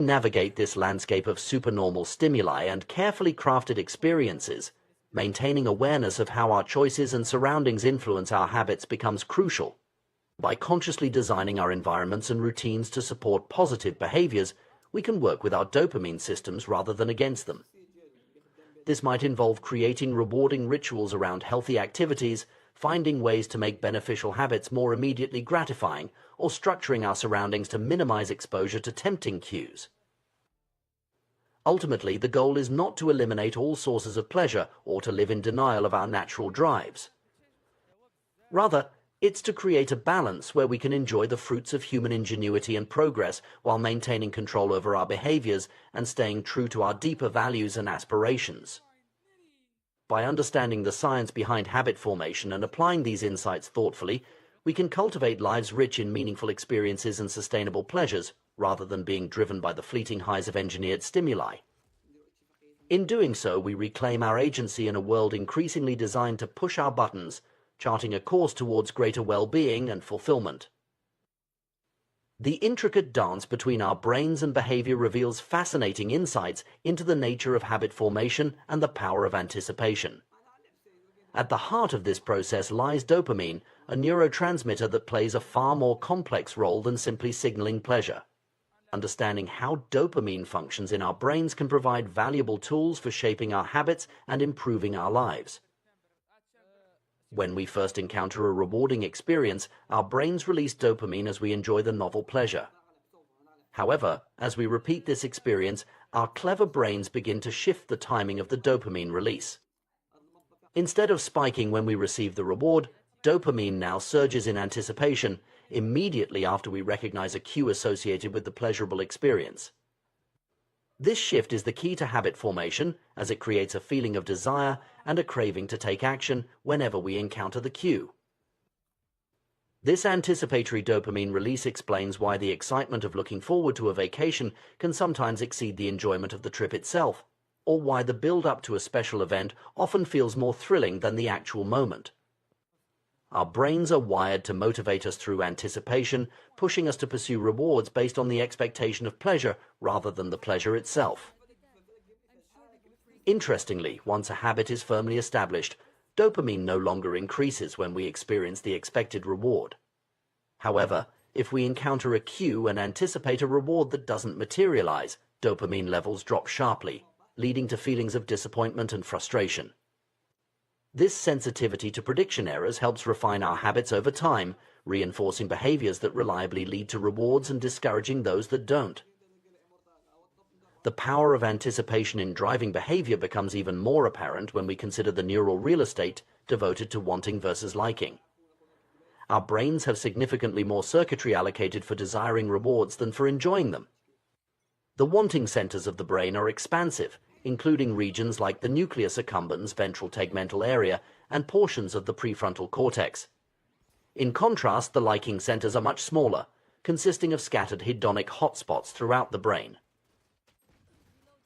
Navigate this landscape of supernormal stimuli and carefully crafted experiences, maintaining awareness of how our choices and surroundings influence our habits becomes crucial. By consciously designing our environments and routines to support positive behaviors, we can work with our dopamine systems rather than against them. This might involve creating rewarding rituals around healthy activities, finding ways to make beneficial habits more immediately gratifying, or structuring our surroundings to minimize exposure to tempting cues. Ultimately, the goal is not to eliminate all sources of pleasure or to live in denial of our natural drives. Rather, it's to create a balance where we can enjoy the fruits of human ingenuity and progress while maintaining control over our behaviors and staying true to our deeper values and aspirations. By understanding the science behind habit formation and applying these insights thoughtfully, we can cultivate lives rich in meaningful experiences and sustainable pleasures, rather than being driven by the fleeting highs of engineered stimuli. In doing so, we reclaim our agency in a world increasingly designed to push our buttons, charting a course towards greater well-being and fulfillment. The intricate dance between our brains and behavior reveals fascinating insights into the nature of habit formation and the power of anticipation. At the heart of this process lies dopamine, a neurotransmitter that plays a far more complex role than simply signaling pleasure. Understanding how dopamine functions in our brains can provide valuable tools for shaping our habits and improving our lives. When we first encounter a rewarding experience, our brains release dopamine as we enjoy the novel pleasure. However, as we repeat this experience, our clever brains begin to shift the timing of the dopamine release. Instead of spiking when we receive the reward, dopamine now surges in anticipation, immediately after we recognize a cue associated with the pleasurable experience. This shift is the key to habit formation, as it creates a feeling of desire and a craving to take action whenever we encounter the cue. This anticipatory dopamine release explains why the excitement of looking forward to a vacation can sometimes exceed the enjoyment of the trip itself, or why the build-up to a special event often feels more thrilling than the actual moment. Our brains are wired to motivate us through anticipation, pushing us to pursue rewards based on the expectation of pleasure rather than the pleasure itself. Interestingly, once a habit is firmly established, dopamine no longer increases when we experience the expected reward. However, if we encounter a cue and anticipate a reward that doesn't materialize, dopamine levels drop sharply, leading to feelings of disappointment and frustration. This sensitivity to prediction errors helps refine our habits over time, reinforcing behaviors that reliably lead to rewards and discouraging those that don't. The power of anticipation in driving behavior becomes even more apparent when we consider the neural real estate devoted to wanting versus liking. Our brains have significantly more circuitry allocated for desiring rewards than for enjoying them. The wanting centers of the brain are expansive, including regions like the nucleus accumbens ventral tegmental area and portions of the prefrontal cortex. In contrast, the liking centers are much smaller, consisting of scattered hedonic hotspots throughout the brain.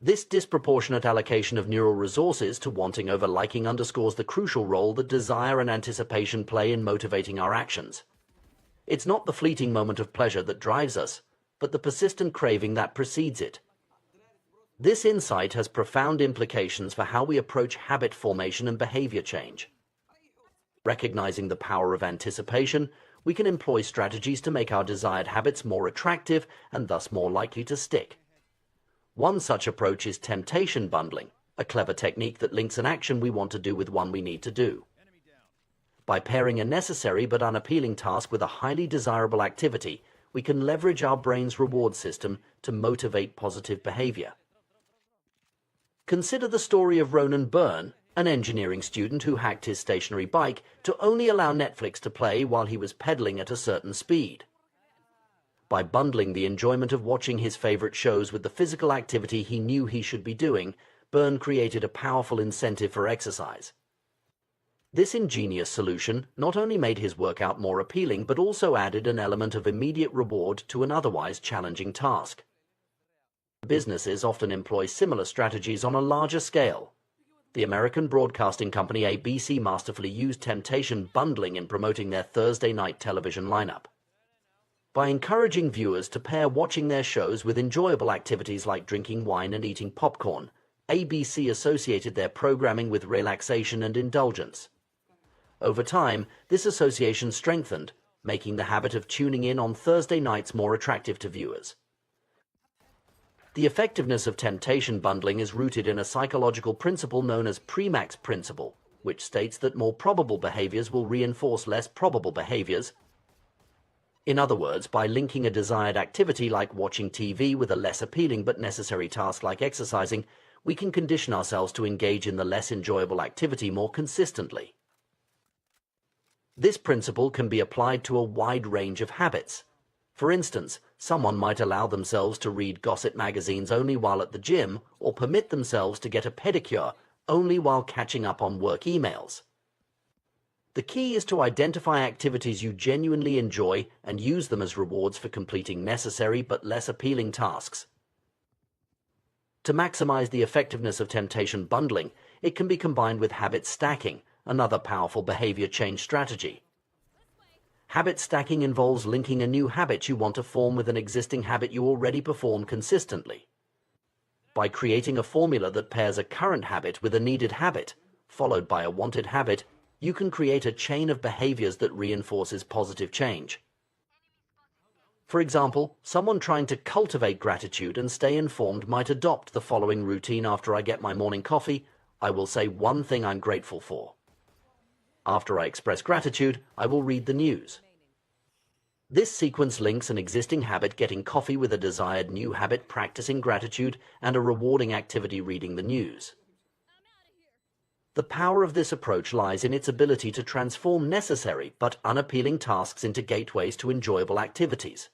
This disproportionate allocation of neural resources to wanting over liking underscores the crucial role that desire and anticipation play in motivating our actions. It's not the fleeting moment of pleasure that drives us, but the persistent craving that precedes it. This insight has profound implications for how we approach habit formation and behavior change. Recognizing the power of anticipation, we can employ strategies to make our desired habits more attractive and thus more likely to stick. One such approach is temptation bundling, a clever technique that links an action we want to do with one we need to do. By pairing a necessary but unappealing task with a highly desirable activity, we can leverage our brain's reward system to motivate positive behavior. Consider the story of Ronan Byrne, an engineering student who hacked his stationary bike to only allow Netflix to play while he was pedaling at a certain speed. By bundling the enjoyment of watching his favorite shows with the physical activity he knew he should be doing, Byrne created a powerful incentive for exercise. This ingenious solution not only made his workout more appealing, but also added an element of immediate reward to an otherwise challenging task. Businesses often employ similar strategies on a larger scale. The American broadcasting company ABC masterfully used temptation bundling in promoting their Thursday night television lineup. By encouraging viewers to pair watching their shows with enjoyable activities like drinking wine and eating popcorn, ABC associated their programming with relaxation and indulgence. Over time, this association strengthened, making the habit of tuning in on Thursday nights more attractive to viewers. The effectiveness of temptation bundling is rooted in a psychological principle known as Premack's principle, which states that more probable behaviors will reinforce less probable behaviors. In other words, by linking a desired activity like watching TV with a less appealing but necessary task like exercising, we can condition ourselves to engage in the less enjoyable activity more consistently. This principle can be applied to a wide range of habits. For instance, someone might allow themselves to read gossip magazines only while at the gym, or permit themselves to get a pedicure only while catching up on work emails. The key is to identify activities you genuinely enjoy and use them as rewards for completing necessary but less appealing tasks. To maximize the effectiveness of temptation bundling, it can be combined with habit stacking, another powerful behavior change strategy. Habit stacking involves linking a new habit you want to form with an existing habit you already perform consistently. By creating a formula that pairs a current habit with a needed habit, followed by a wanted habit, you can create a chain of behaviors that reinforces positive change. For example, someone trying to cultivate gratitude and stay informed might adopt the following routine: after I get my morning coffee, I will say one thing I'm grateful for. After I express gratitude, I will read the news. This sequence links an existing habit, getting coffee, with a desired new habit, practicing gratitude, and a rewarding activity, reading the news. The power of this approach lies in its ability to transform necessary but unappealing tasks into gateways to enjoyable activities.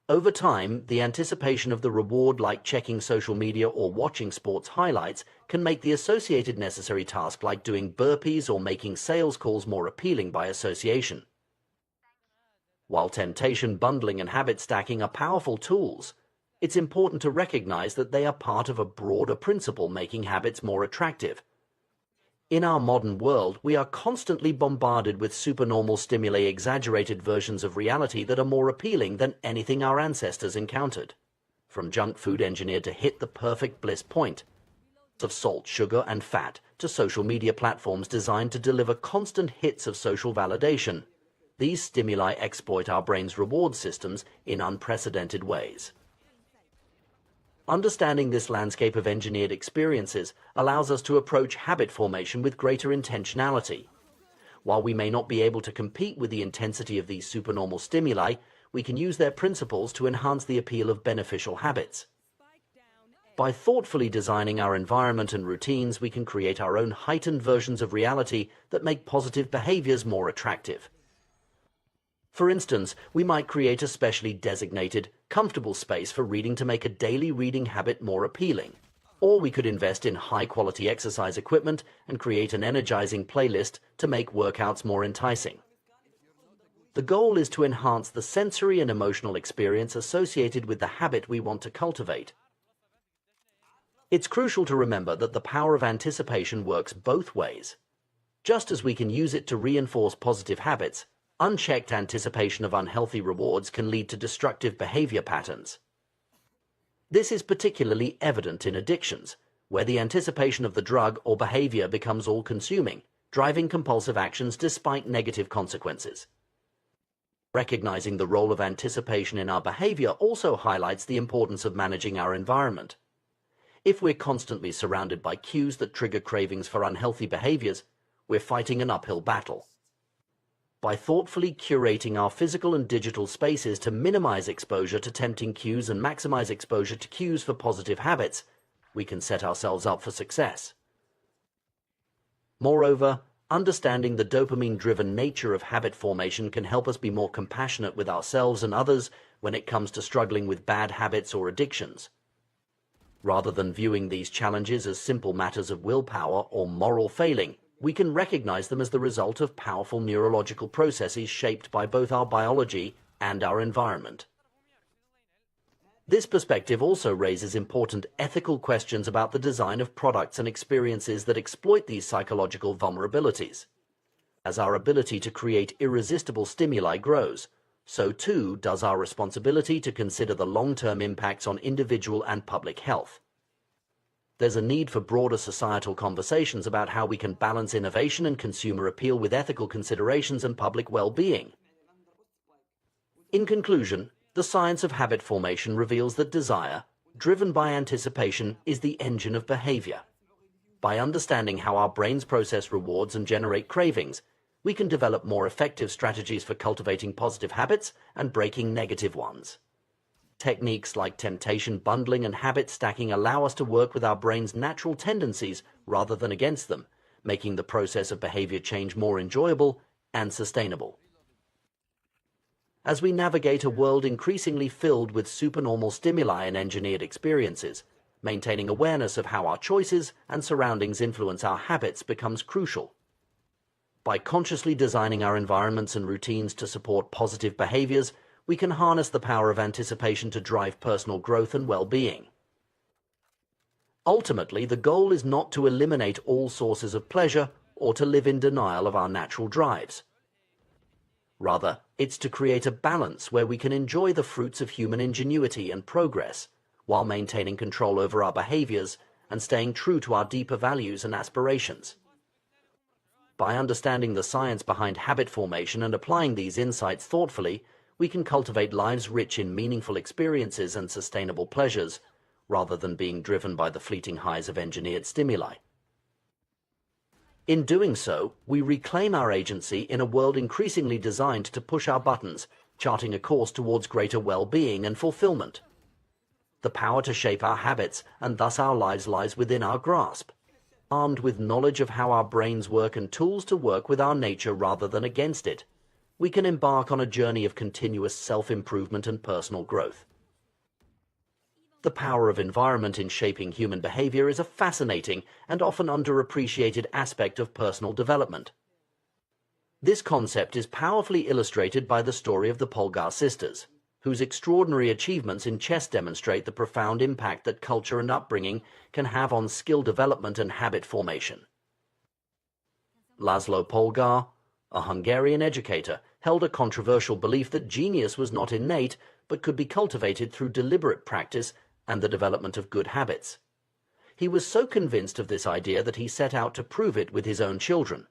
Over time, the anticipation of the reward, like checking social media or watching sports highlights, can make the associated necessary task like doing burpees or making sales calls more appealing by association. While temptation bundling and habit stacking are powerful tools, it's important to recognize that they are part of a broader principle making habits more attractive. In our modern world, we are constantly bombarded with supernormal stimuli, exaggerated versions of reality that are more appealing than anything our ancestors encountered. From junk food engineered to hit the perfect bliss point, of salt, sugar, and fat, to social media platforms designed to deliver constant hits of social validation, these stimuli exploit our brain's reward systems in unprecedented ways. Understanding this landscape of engineered experiences allows us to approach habit formation with greater intentionality. While we may not be able to compete with the intensity of these supernormal stimuli, we can use their principles to enhance the appeal of beneficial habits. By thoughtfully designing our environment and routines, we can create our own heightened versions of reality that make positive behaviors more attractive. For instance, we might create a specially designated, comfortable space for reading to make a daily reading habit more appealing. Or we could invest in high-quality exercise equipment and create an energizing playlist to make workouts more enticing. The goal is to enhance the sensory and emotional experience associated with the habit we want to cultivate. It's crucial to remember that the power of anticipation works both ways. Just as we can use it to reinforce positive habits, unchecked anticipation of unhealthy rewards can lead to destructive behavior patterns. This is particularly evident in addictions, where the anticipation of the drug or behavior becomes all-consuming, driving compulsive actions despite negative consequences. Recognizing the role of anticipation in our behavior also highlights the importance of managing our environment. If we're constantly surrounded by cues that trigger cravings for unhealthy behaviors, we're fighting an uphill battle. By thoughtfully curating our physical and digital spaces to minimize exposure to tempting cues and maximize exposure to cues for positive habits, we can set ourselves up for success. Moreover, understanding the dopamine-driven nature of habit formation can help us be more compassionate with ourselves and others when it comes to struggling with bad habits or addictions. Rather than viewing these challenges as simple matters of willpower or moral failing, we can recognize them as the result of powerful neurological processes shaped by both our biology and our environment. This perspective also raises important ethical questions about the design of products and experiences that exploit these psychological vulnerabilities. As our ability to create irresistible stimuli grows, so too does our responsibility to consider the long-term impacts on individual and public health. There's a need for broader societal conversations about how we can balance innovation and consumer appeal with ethical considerations and public well-being. In conclusion, the science of habit formation reveals that desire, driven by anticipation, is the engine of behavior. By understanding how our brains process rewards and generate cravings, we can develop more effective strategies for cultivating positive habits and breaking negative ones. Techniques like temptation bundling and habit stacking allow us to work with our brain's natural tendencies rather than against them, making the process of behavior change more enjoyable and sustainable. As we navigate a world increasingly filled with supernormal stimuli and engineered experiences, maintaining awareness of how our choices and surroundings influence our habits becomes crucial. By consciously designing our environments and routines to support positive behaviors, we can harness the power of anticipation to drive personal growth and well-being. Ultimately, the goal is not to eliminate all sources of pleasure or to live in denial of our natural drives. Rather, it's to create a balance where we can enjoy the fruits of human ingenuity and progress while maintaining control over our behaviors and staying true to our deeper values and aspirations. By understanding the science behind habit formation and applying these insights thoughtfully, we can cultivate lives rich in meaningful experiences and sustainable pleasures, rather than being driven by the fleeting highs of engineered stimuli. In doing so, we reclaim our agency in a world increasingly designed to push our buttons, charting a course towards greater well-being and fulfillment. The power to shape our habits and thus our lives lies within our grasp. Armed with knowledge of how our brains work and tools to work with our nature rather than against it, we can embark on a journey of continuous self-improvement and personal growth. The power of environment in shaping human behavior is a fascinating and often underappreciated aspect of personal development. This concept is powerfully illustrated by the story of the Polgar sisters, whose extraordinary achievements in chess demonstrate the profound impact that culture and upbringing can have on skill development and habit formation. Laszlo Polgar, a Hungarian educator, held a controversial belief that genius was not innate but could be cultivated through deliberate practice and the development of good habits. He was so convinced of this idea that he set out to prove it with his own children.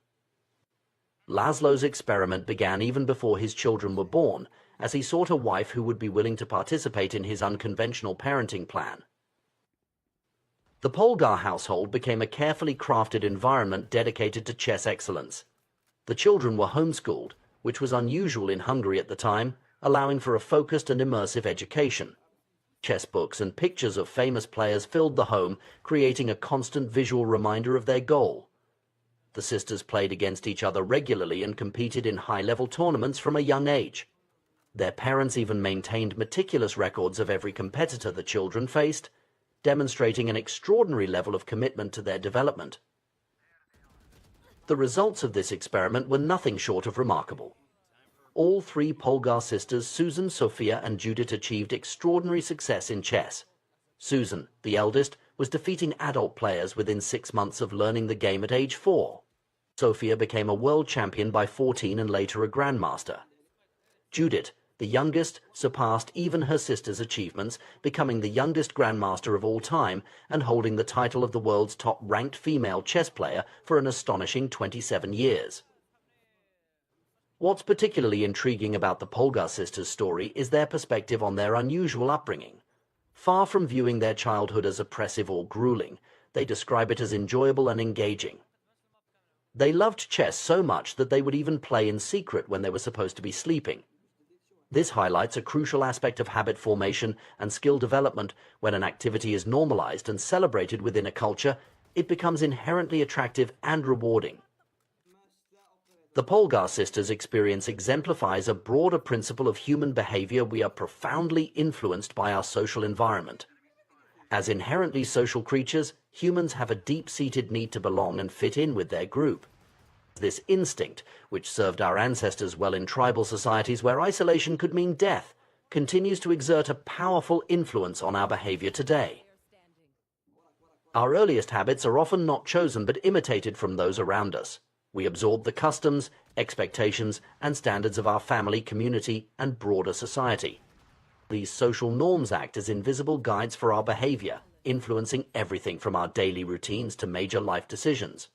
Laszlo's experiment began even before his children were born, as he sought a wife who would be willing to participate in his unconventional parenting plan. The Polgar household became a carefully crafted environment dedicated to chess excellence. The children were homeschooled, which was unusual in Hungary at the time, allowing for a focused and immersive education. Chess books and pictures of famous players filled the home, creating a constant visual reminder of their goal. The sisters played against each other regularly and competed in high-level tournaments from a young age. Their parents even maintained meticulous records of every competitor the children faced, demonstrating an extraordinary level of commitment to their development. The results of this experiment were nothing short of remarkable. All three Polgar sisters, Susan, Sophia, and Judith, achieved extraordinary success in chess. Susan, the eldest, was defeating adult players within 6 months of learning the game at age 4. Sophia became a world champion by 14 and later a grandmaster. Judith, the youngest, surpassed even her sister's achievements, becoming the youngest grandmaster of all time and holding the title of the world's top-ranked female chess player for an astonishing 27 years. What's particularly intriguing about the Polgar sisters' story is their perspective on their unusual upbringing. Far from viewing their childhood as oppressive or grueling, they describe it as enjoyable and engaging. They loved chess so much that they would even play in secret when they were supposed to be sleeping. This highlights a crucial aspect of habit formation and skill development. When an activity is normalized and celebrated within a culture, it becomes inherently attractive and rewarding. The Polgar sisters' experience exemplifies a broader principle of human behavior. We are profoundly influenced by our social environment. As inherently social creatures, humans have a deep-seated need to belong and fit in with their group. This instinct, which served our ancestors well in tribal societies where isolation could mean death, continues to exert a powerful influence on our behavior today. Our earliest habits are often not chosen but imitated from those around us. We absorb the customs, expectations, and standards of our family, community, and broader society. These social norms act as invisible guides for our behavior, influencing everything from our daily routines to major life decisions.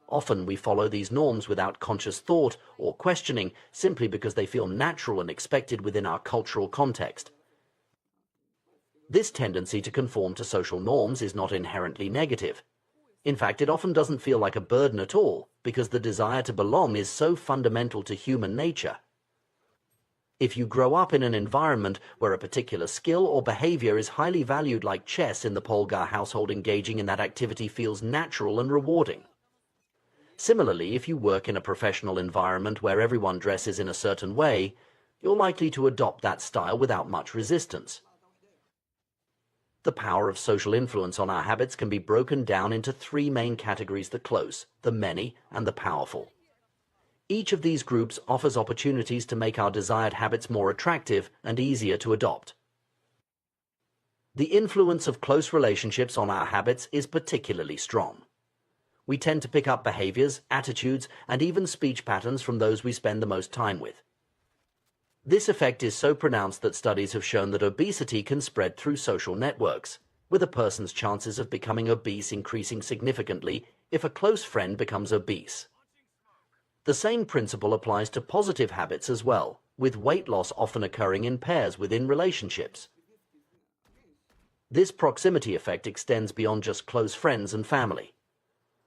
Often we follow these norms without conscious thought or questioning, simply because they feel natural and expected within our cultural context. This tendency to conform to social norms is not inherently negative. In fact, it often doesn't feel like a burden at all, because the desire to belong is so fundamental to human nature. If you grow up in an environment where a particular skill or behavior is highly valued, like chess in the Polgar household, engaging in that activity feels natural and rewarding. Similarly, if you work in a professional environment where everyone dresses in a certain way, you're likely to adopt that style without much resistance. The power of social influence on our habits can be broken down into three main categories: the close, the many, and the powerful. Each of these groups offers opportunities to make our desired habits more attractive and easier to adopt. The influence of close relationships on our habits is particularly strong. We tend to pick up behaviors, attitudes, and even speech patterns from those we spend the most time with. This effect is so pronounced that studies have shown that obesity can spread through social networks, with a person's chances of becoming obese increasing significantly if a close friend becomes obese. The same principle applies to positive habits as well, with weight loss often occurring in pairs within relationships. This proximity effect extends beyond just close friends and family.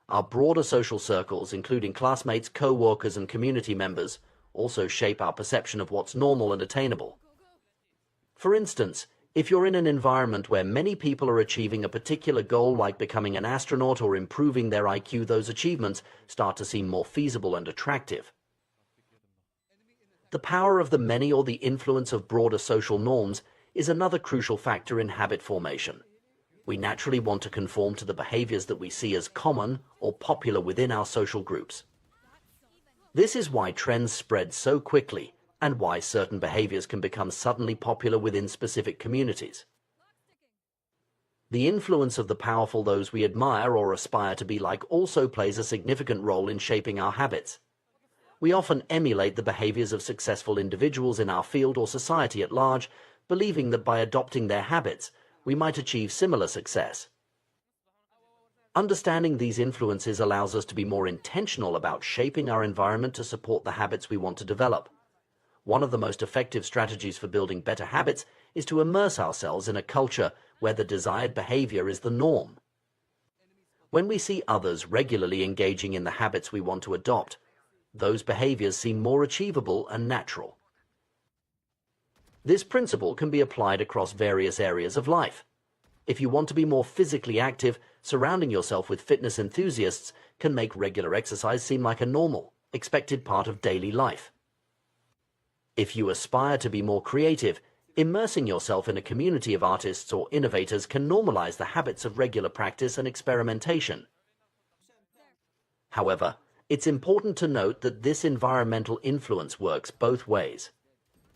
Our broader social circles, including classmates, co-workers, and community members, also shape our perception of what's normal and attainable. For instance, if you're in an environment where many people are achieving a particular goal, like becoming an astronaut or improving their IQ, those achievements start to seem more feasible and attractive. The power of the many, or the influence of broader social norms, is another crucial factor in habit formation. We naturally want to conform to the behaviors that we see as common or popular within our social groups. This is why trends spread so quickly, and why certain behaviors can become suddenly popular within specific communities. The influence of the powerful, those we admire or aspire to be like, also plays a significant role in shaping our habits. We often emulate the behaviors of successful individuals in our field or society at large, believing that by adopting their habits, we might achieve similar success. Understanding these influences allows us to be more intentional about shaping our environment to support the habits we want to develop. One of the most effective strategies for building better habits is to immerse ourselves in a culture where the desired behavior is the norm. When we see others regularly engaging in the habits we want to adopt, those behaviors seem more achievable and natural. This principle can be applied across various areas of life. If you want to be more physically active, surrounding yourself with fitness enthusiasts can make regular exercise seem like a normal, expected part of daily life. If you aspire to be more creative, immersing yourself in a community of artists or innovators can normalize the habits of regular practice and experimentation. However, it's important to note that this environmental influence works both ways.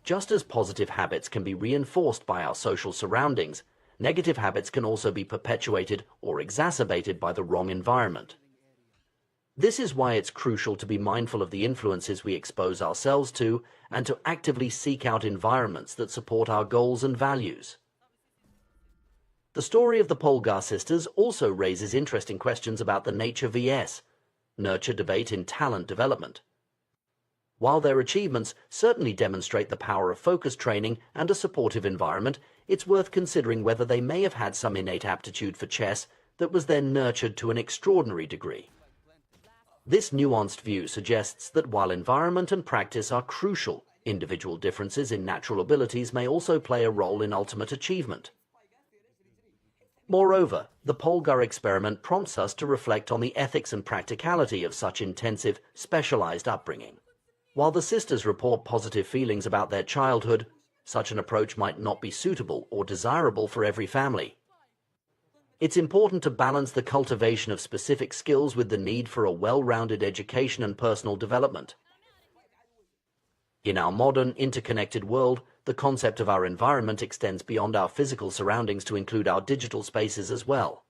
Just as positive habits can be reinforced by our social surroundings, negative habits can also be perpetuated or exacerbated by the wrong environment. This is why it's crucial to be mindful of the influences we expose ourselves to, and to actively seek out environments that support our goals and values. The story of the Polgar sisters also raises interesting questions about the nature vs. nurture debate in talent development. While their achievements certainly demonstrate the power of focus training and a supportive environment, it's worth considering whether they may have had some innate aptitude for chess that was then nurtured to an extraordinary degree. This nuanced view suggests that while environment and practice are crucial, individual differences in natural abilities may also play a role in ultimate achievement. Moreover, the Polgar experiment prompts us to reflect on the ethics and practicality of such intensive, specialized upbringing. While the sisters report positive feelings about their childhood, such an approach might not be suitable or desirable for every family. It's important to balance the cultivation of specific skills with the need for a well-rounded education and personal development. In our modern, interconnected world, the concept of our environment extends beyond our physical surroundings to include our digital spaces as well.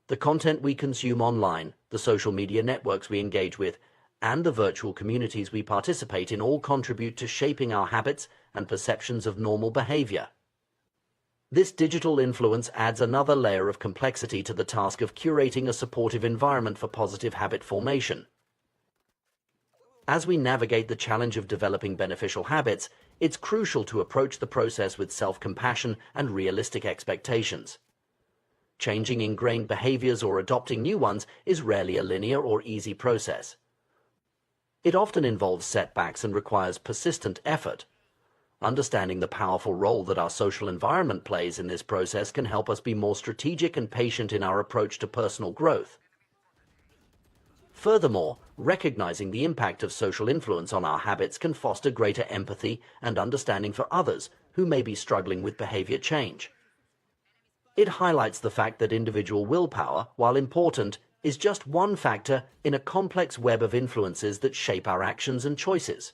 The content we consume online, the social media networks we engage with, and the virtual communities we participate in all contribute to shaping our habits and perceptions of normal behavior. This digital influence adds another layer of complexity to the task of curating a supportive environment for positive habit formation. As we navigate the challenge of developing beneficial habits, it's crucial to approach the process with self-compassion and realistic expectations. Changing ingrained behaviors or adopting new ones is rarely a linear or easy process. It often involves setbacks and requires persistent effort. Understanding the powerful role that our social environment plays in this process can help us be more strategic and patient in our approach to personal growth. Furthermore, recognizing the impact of social influence on our habits can foster greater empathy and understanding for others who may be struggling with behavior change. It highlights the fact that individual willpower, while important, is just one factor in a complex web of influences that shape our actions and choices.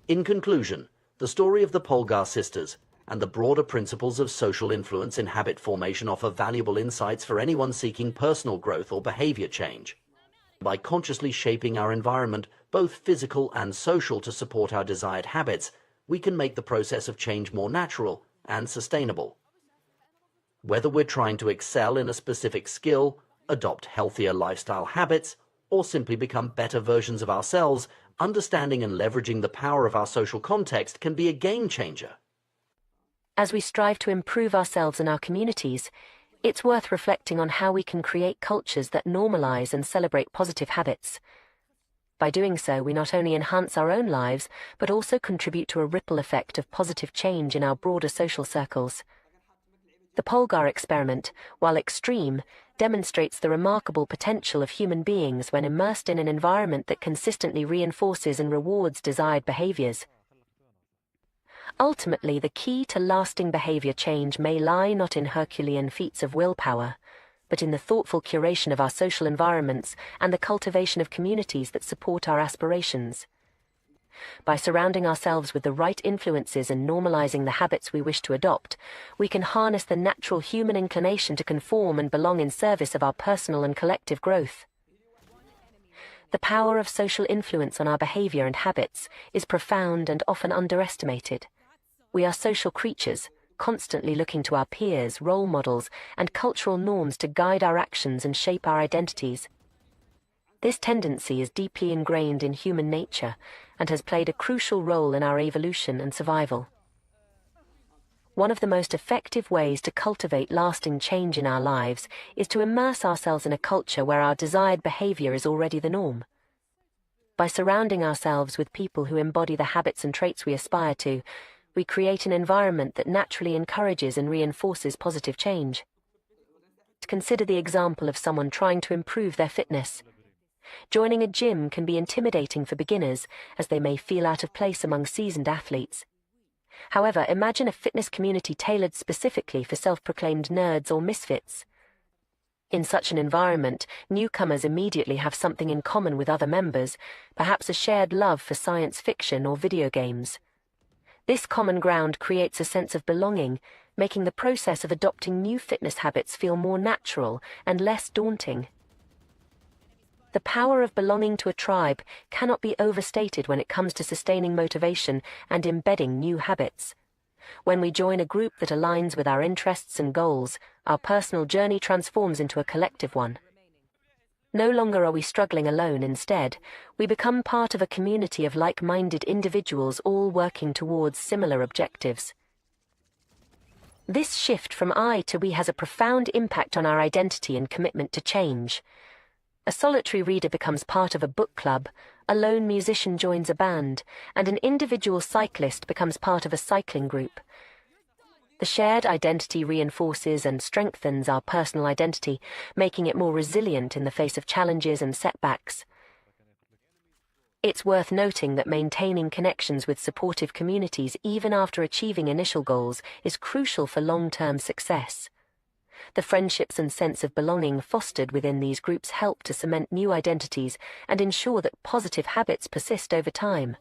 In conclusion, the story of the Polgar sisters and the broader principles of social influence in habit formation offer valuable insights for anyone seeking personal growth or behavior change. By consciously shaping our environment, both physical and social, to support our desired habits, we can make the process of change more natural and sustainable. Whether we're trying to excel in a specific skill, adopt healthier lifestyle habits, or simply become better versions of ourselves, understanding and leveraging the power of our social context can be a game changer. As we strive to improve ourselves and our communities, it's worth reflecting on how we can create cultures that normalize and celebrate positive habits. By doing so, we not only enhance our own lives, but also contribute to a ripple effect of positive change in our broader social circles. The Polgar experiment, while extreme, demonstrates the remarkable potential of human beings when immersed in an environment that consistently reinforces and rewards desired behaviors. Ultimately, the key to lasting behavior change may lie not in Herculean feats of willpower, but in the thoughtful curation of our social environments and the cultivation of communities that support our aspirations. By surrounding ourselves with the right influences and normalizing the habits we wish to adopt, we can harness the natural human inclination to conform and belong in service of our personal and collective growth. The power of social influence on our behavior and habits is profound and often underestimated. We are social creatures, constantly looking to our peers, role models, and cultural norms to guide our actions and shape our identities. This tendency is deeply ingrained in human nature and has played a crucial role in our evolution and survival. One of the most effective ways to cultivate lasting change in our lives is to immerse ourselves in a culture where our desired behavior is already the norm. By surrounding ourselves with people who embody the habits and traits we aspire to, we create an environment that naturally encourages and reinforces positive change. Consider the example of someone trying to improve their fitness. Joining a gym can be intimidating for beginners, as they may feel out of place among seasoned athletes. However, imagine a fitness community tailored specifically for self-proclaimed nerds or misfits. In such an environment, newcomers immediately have something in common with other members, perhaps a shared love for science fiction or video games. This common ground creates a sense of belonging, making the process of adopting new fitness habits feel more natural and less daunting. The power of belonging to a tribe cannot be overstated when it comes to sustaining motivation and embedding new habits. When we join a group that aligns with our interests and goals, our personal journey transforms into a collective one. No longer are we struggling alone. Instead, we become part of a community of like-minded individuals all working towards similar objectives. This shift from I to we has a profound impact on our identity and commitment to change. A solitary reader becomes part of a book club, a lone musician joins a band, and an individual cyclist becomes part of a cycling group. The shared identity reinforces and strengthens our personal identity, making it more resilient in the face of challenges and setbacks. It's worth noting that maintaining connections with supportive communities even after achieving initial goals is crucial for long-term success. The friendships and sense of belonging fostered within these groups help to cement new identities and ensure that positive habits persist over time.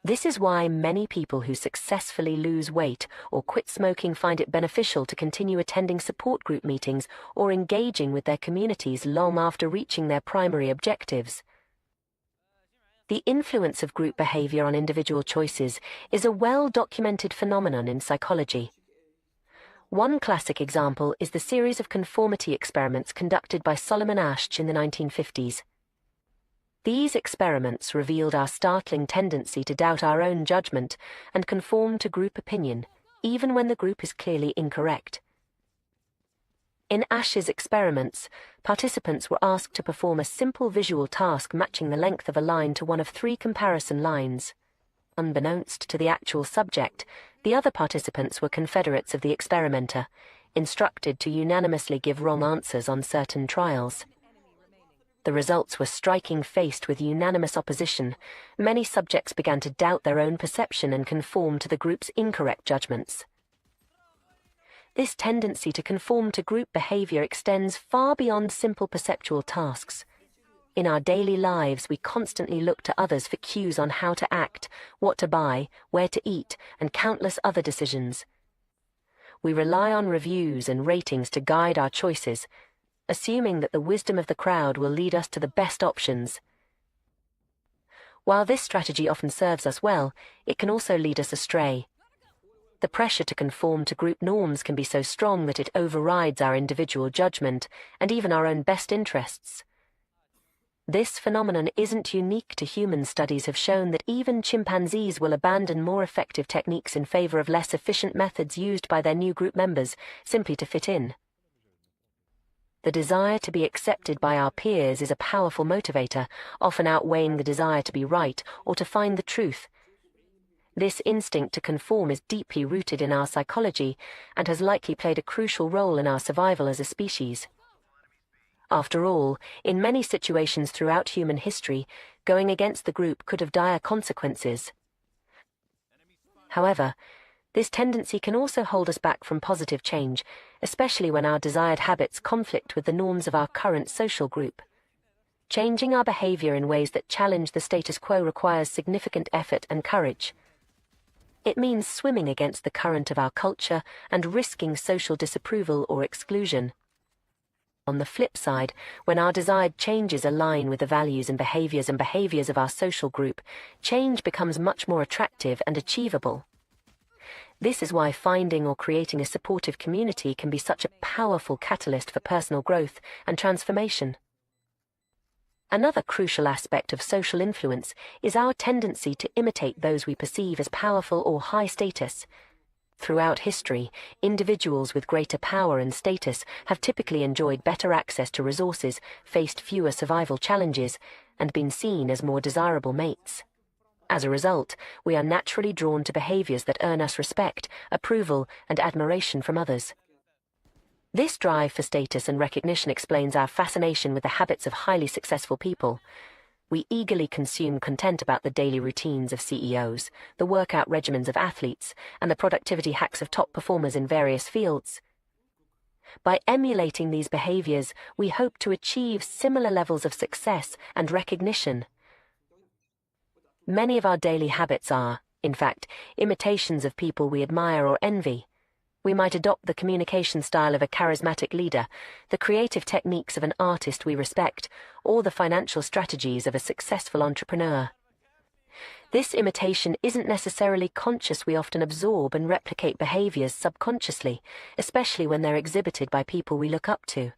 This is why many people who successfully lose weight or quit smoking find it beneficial to continue attending support group meetings or engaging with their communities long after reaching their primary objectives. The influence of group behavior on individual choices is a well-documented phenomenon in psychology. One classic example is the series of conformity experiments conducted by Solomon Asch in the 1950s. These experiments revealed our startling tendency to doubt our own judgment and conform to group opinion, even when the group is clearly incorrect. In Asch's experiments, participants were asked to perform a simple visual task matching the length of a line to one of 3 comparison lines. Unbeknownst to the actual subject, the other participants were confederates of the experimenter, instructed to unanimously give wrong answers on certain trials. The results were striking. Faced with unanimous opposition, many subjects began to doubt their own perception and conform to the group's incorrect judgments. This tendency to conform to group behavior extends far beyond simple perceptual tasks. In our daily lives, we constantly look to others for cues on how to act, what to buy, where to eat, and countless other decisions. We rely on reviews and ratings to guide our choices, assuming that the wisdom of the crowd will lead us to the best options. While this strategy often serves us well, it can also lead us astray. The pressure to conform to group norms can be so strong that it overrides our individual judgment and even our own best interests. This phenomenon isn't unique to humans. Studies have shown that even chimpanzees will abandon more effective techniques in favor of less efficient methods used by their new group members, simply to fit in. The desire to be accepted by our peers is a powerful motivator, often outweighing the desire to be right or to find the truth. This instinct to conform is deeply rooted in our psychology and has likely played a crucial role in our survival as a species. After all, in many situations throughout human history, going against the group could have dire consequences. However, this tendency can also hold us back from positive change, especially when our desired habits conflict with the norms of our current social group. Changing our behavior in ways that challenge the status quo requires significant effort and courage. It means swimming against the current of our culture and risking social disapproval or exclusion. On the flip side, when our desired changes align with the values and behaviors of our social group, change becomes much more attractive and achievable. This is why finding or creating a supportive community can be such a powerful catalyst for personal growth and transformation. Another crucial aspect of social influence is our tendency to imitate those we perceive as powerful or high status. Throughout history, individuals with greater power and status have typically enjoyed better access to resources, faced fewer survival challenges, and been seen as more desirable mates. As a result, we are naturally drawn to behaviors that earn us respect, approval, and admiration from others. This drive for status and recognition explains our fascination with the habits of highly successful people. We eagerly consume content about the daily routines of CEOs, the workout regimens of athletes, and the productivity hacks of top performers in various fields. By emulating these behaviors, we hope to achieve similar levels of success and recognition. Many of our daily habits are, in fact, imitations of people we admire or envy. We might adopt the communication style of a charismatic leader, the creative techniques of an artist we respect, or the financial strategies of a successful entrepreneur. This imitation isn't necessarily conscious. We often absorb and replicate behaviors subconsciously, especially when they're exhibited by people we look up to.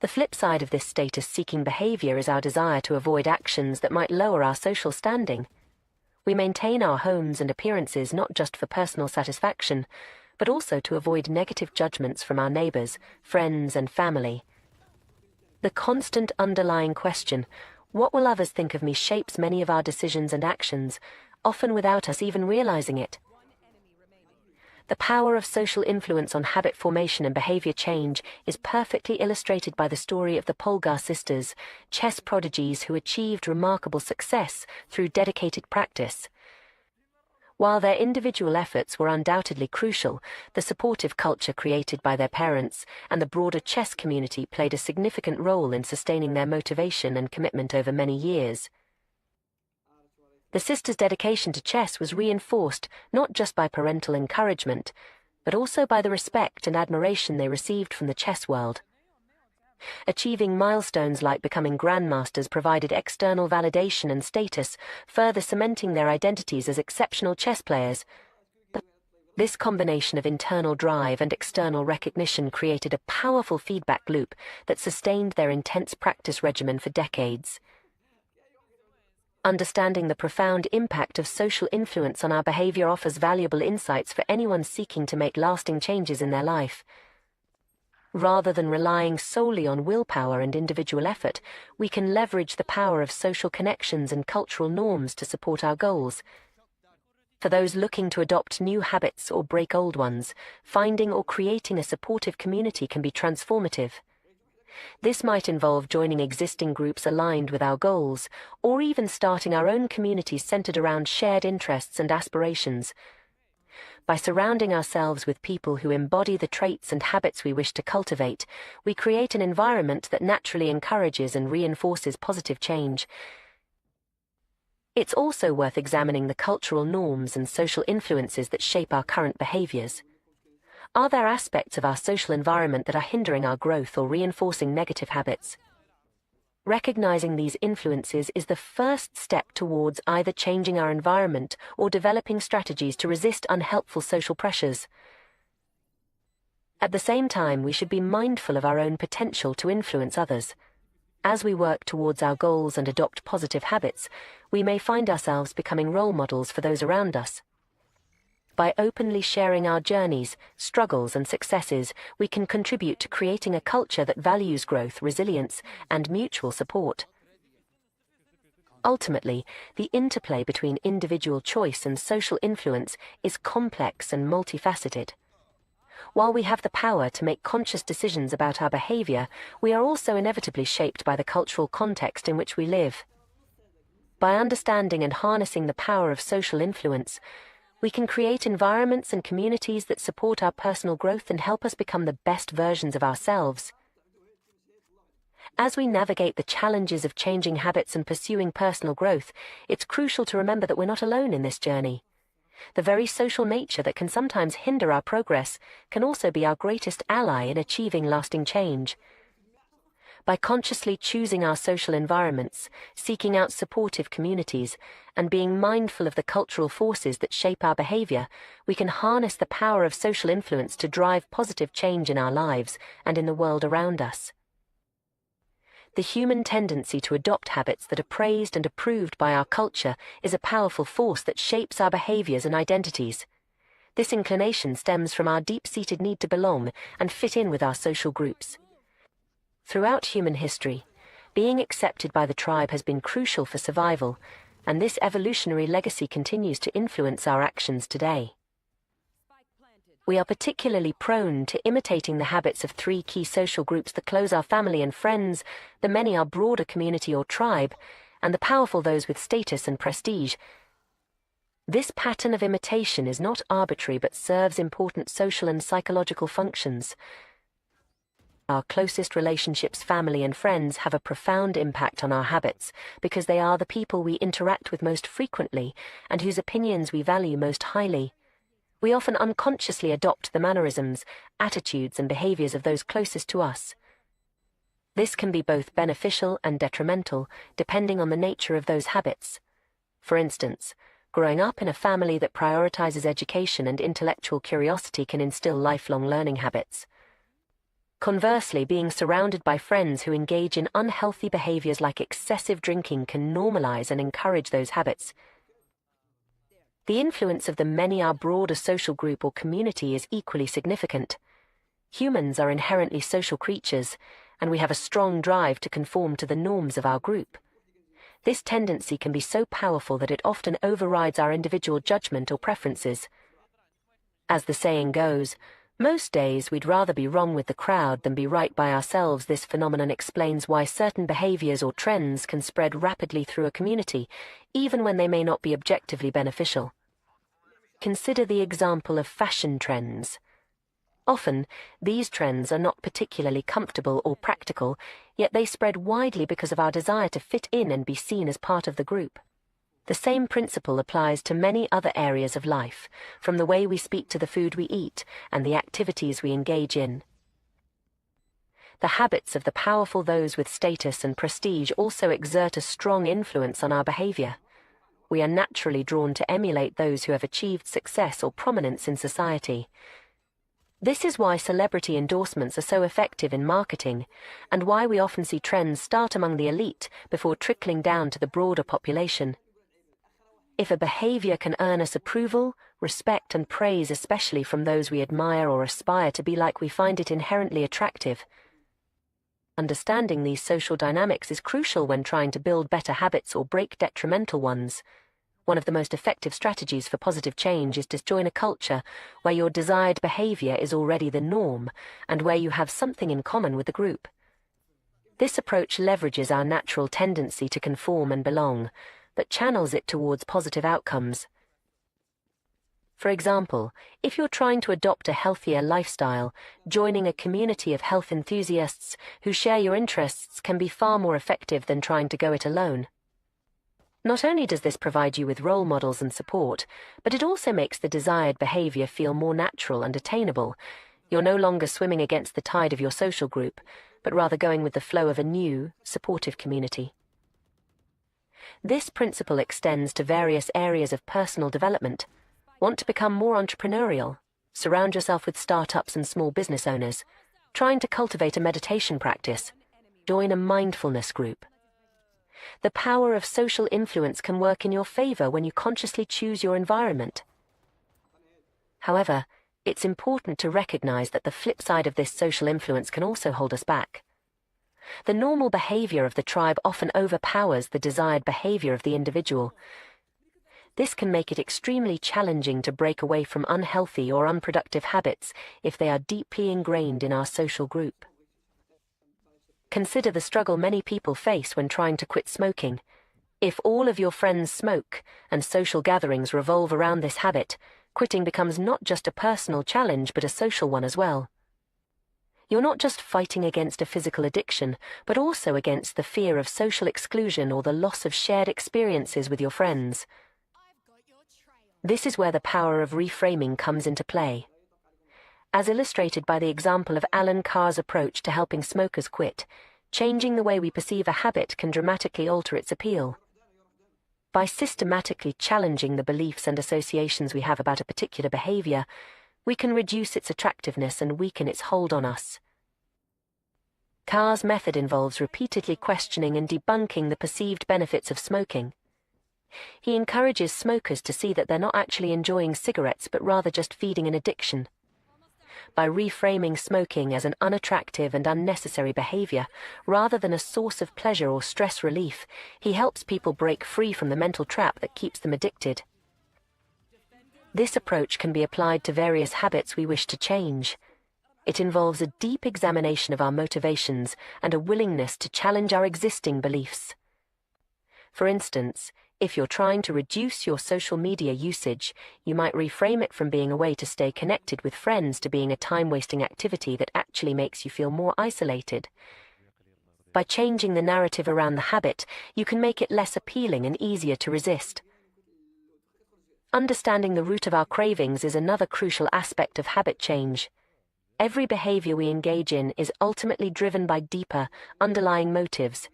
The flip side of this status-seeking behavior is our desire to avoid actions that might lower our social standing. We maintain our homes and appearances not just for personal satisfaction, but also to avoid negative judgments from our neighbors, friends, and family. The constant underlying question, "What will others think of me?" shapes many of our decisions and actions, often without us even realizing it. The power of social influence on habit formation and behavior change is perfectly illustrated by the story of the Polgar sisters, chess prodigies who achieved remarkable success through dedicated practice. While their individual efforts were undoubtedly crucial, the supportive culture created by their parents and the broader chess community played a significant role in sustaining their motivation and commitment over many years. The sisters' dedication to chess was reinforced not just by parental encouragement, but also by the respect and admiration they received from the chess world. Achieving milestones like becoming grandmasters provided external validation and status, further cementing their identities as exceptional chess players. This combination of internal drive and external recognition created a powerful feedback loop that sustained their intense practice regimen for decades. Understanding the profound impact of social influence on our behavior offers valuable insights for anyone seeking to make lasting changes in their life. Rather than relying solely on willpower and individual effort, we can leverage the power of social connections and cultural norms to support our goals. For those looking to adopt new habits or break old ones, finding or creating a supportive community can be transformative. This might involve joining existing groups aligned with our goals, or even starting our own communities centered around shared interests and aspirations. By surrounding ourselves with people who embody the traits and habits we wish to cultivate, we create an environment that naturally encourages and reinforces positive change. It's also worth examining the cultural norms and social influences that shape our current behaviors. Are there aspects of our social environment that are hindering our growth or reinforcing negative habits? Recognizing these influences is the first step towards either changing our environment or developing strategies to resist unhelpful social pressures. At the same time, we should be mindful of our own potential to influence others. As we work towards our goals and adopt positive habits, we may find ourselves becoming role models for those around us. By openly sharing our journeys, struggles, and successes, we can contribute to creating a culture that values growth, resilience, and mutual support. Ultimately, the interplay between individual choice and social influence is complex and multifaceted. While we have the power to make conscious decisions about our behavior, we are also inevitably shaped by the cultural context in which we live. By understanding and harnessing the power of social influence, we can create environments and communities that support our personal growth and help us become the best versions of ourselves. As we navigate the challenges of changing habits and pursuing personal growth, it's crucial to remember that we're not alone in this journey. The very social nature that can sometimes hinder our progress can also be our greatest ally in achieving lasting change. By consciously choosing our social environments, seeking out supportive communities, and being mindful of the cultural forces that shape our behavior, we can harness the power of social influence to drive positive change in our lives and in the world around us. The human tendency to adopt habits that are praised and approved by our culture is a powerful force that shapes our behaviors and identities. This inclination stems from our deep-seated need to belong and fit in with our social groups. Throughout human history, being accepted by the tribe has been crucial for survival, and this evolutionary legacy continues to influence our actions today. We are particularly prone to imitating the habits of three key social groups: the close, our family and friends; the many, our broader community or tribe; and the powerful, those with status and prestige. This pattern of imitation is not arbitrary but serves important social and psychological functions. Our closest relationships, family and friends, have a profound impact on our habits because they are the people we interact with most frequently and whose opinions we value most highly. We often unconsciously adopt the mannerisms, attitudes, and behaviors of those closest to us. This can be both beneficial and detrimental, depending on the nature of those habits. For instance, growing up in a family that prioritizes education and intellectual curiosity can instill lifelong learning habits. Conversely, being surrounded by friends who engage in unhealthy behaviors like excessive drinking can normalize and encourage those habits. The influence of the many, our broader social group or community, is equally significant. Humans are inherently social creatures, and we have a strong drive to conform to the norms of our group. This tendency can be so powerful that it often overrides our individual judgment or preferences. As the saying goes, most days we'd rather be wrong with the crowd than be right by ourselves. This phenomenon explains why certain behaviors or trends can spread rapidly through a community, even when they may not be objectively beneficial. Consider the example of fashion trends. Often, these trends are not particularly comfortable or practical, yet they spread widely because of our desire to fit in and be seen as part of the group. The same principle applies to many other areas of life, from the way we speak to the food we eat and the activities we engage in. The habits of the powerful, those with status and prestige, also exert a strong influence on our behavior. We are naturally drawn to emulate those who have achieved success or prominence in society. This is why celebrity endorsements are so effective in marketing, and why we often see trends start among the elite before trickling down to the broader population. If a behavior can earn us approval, respect, and praise, especially from those we admire or aspire to be like, we find it inherently attractive. Understanding these social dynamics is crucial when trying to build better habits or break detrimental ones. One of the most effective strategies for positive change is to join a culture where your desired behavior is already the norm and where you have something in common with the group. This approach leverages our natural tendency to conform and belong, but channels it towards positive outcomes. For example, if you're trying to adopt a healthier lifestyle, joining a community of health enthusiasts who share your interests can be far more effective than trying to go it alone. Not only does this provide you with role models and support, but it also makes the desired behavior feel more natural and attainable. You're no longer swimming against the tide of your social group, but rather going with the flow of a new, supportive community. This principle extends to various areas of personal development. Want to become more entrepreneurial? Surround yourself with startups and small business owners. Trying to cultivate a meditation practice? Join a mindfulness group. The power of social influence can work in your favor when you consciously choose your environment. However, it's important to recognize that the flip side of this social influence can also hold us back. The normal behavior of the tribe often overpowers the desired behavior of the individual. This can make it extremely challenging to break away from unhealthy or unproductive habits if they are deeply ingrained in our social group. Consider the struggle many people face when trying to quit smoking. If all of your friends smoke and social gatherings revolve around this habit, quitting becomes not just a personal challenge but a social one as well. You're not just fighting against a physical addiction, but also against the fear of social exclusion or the loss of shared experiences with your friends. This is where the power of reframing comes into play. As illustrated by the example of Alan Carr's approach to helping smokers quit, changing the way we perceive a habit can dramatically alter its appeal. By systematically challenging the beliefs and associations we have about a particular behavior, we can reduce its attractiveness and weaken its hold on us. Carr's method involves repeatedly questioning and debunking the perceived benefits of smoking. He encourages smokers to see that they're not actually enjoying cigarettes but rather just feeding an addiction. By reframing smoking as an unattractive and unnecessary behavior, rather than a source of pleasure or stress relief, he helps people break free from the mental trap that keeps them addicted. This approach can be applied to various habits we wish to change. It involves a deep examination of our motivations and a willingness to challenge our existing beliefs. For instance, if you're trying to reduce your social media usage, you might reframe it from being a way to stay connected with friends to being a time-wasting activity that actually makes you feel more isolated. By changing the narrative around the habit, you can make it less appealing and easier to resist. Understanding the root of our cravings is another crucial aspect of habit change. Every behavior we engage in is ultimately driven by deeper, underlying motives.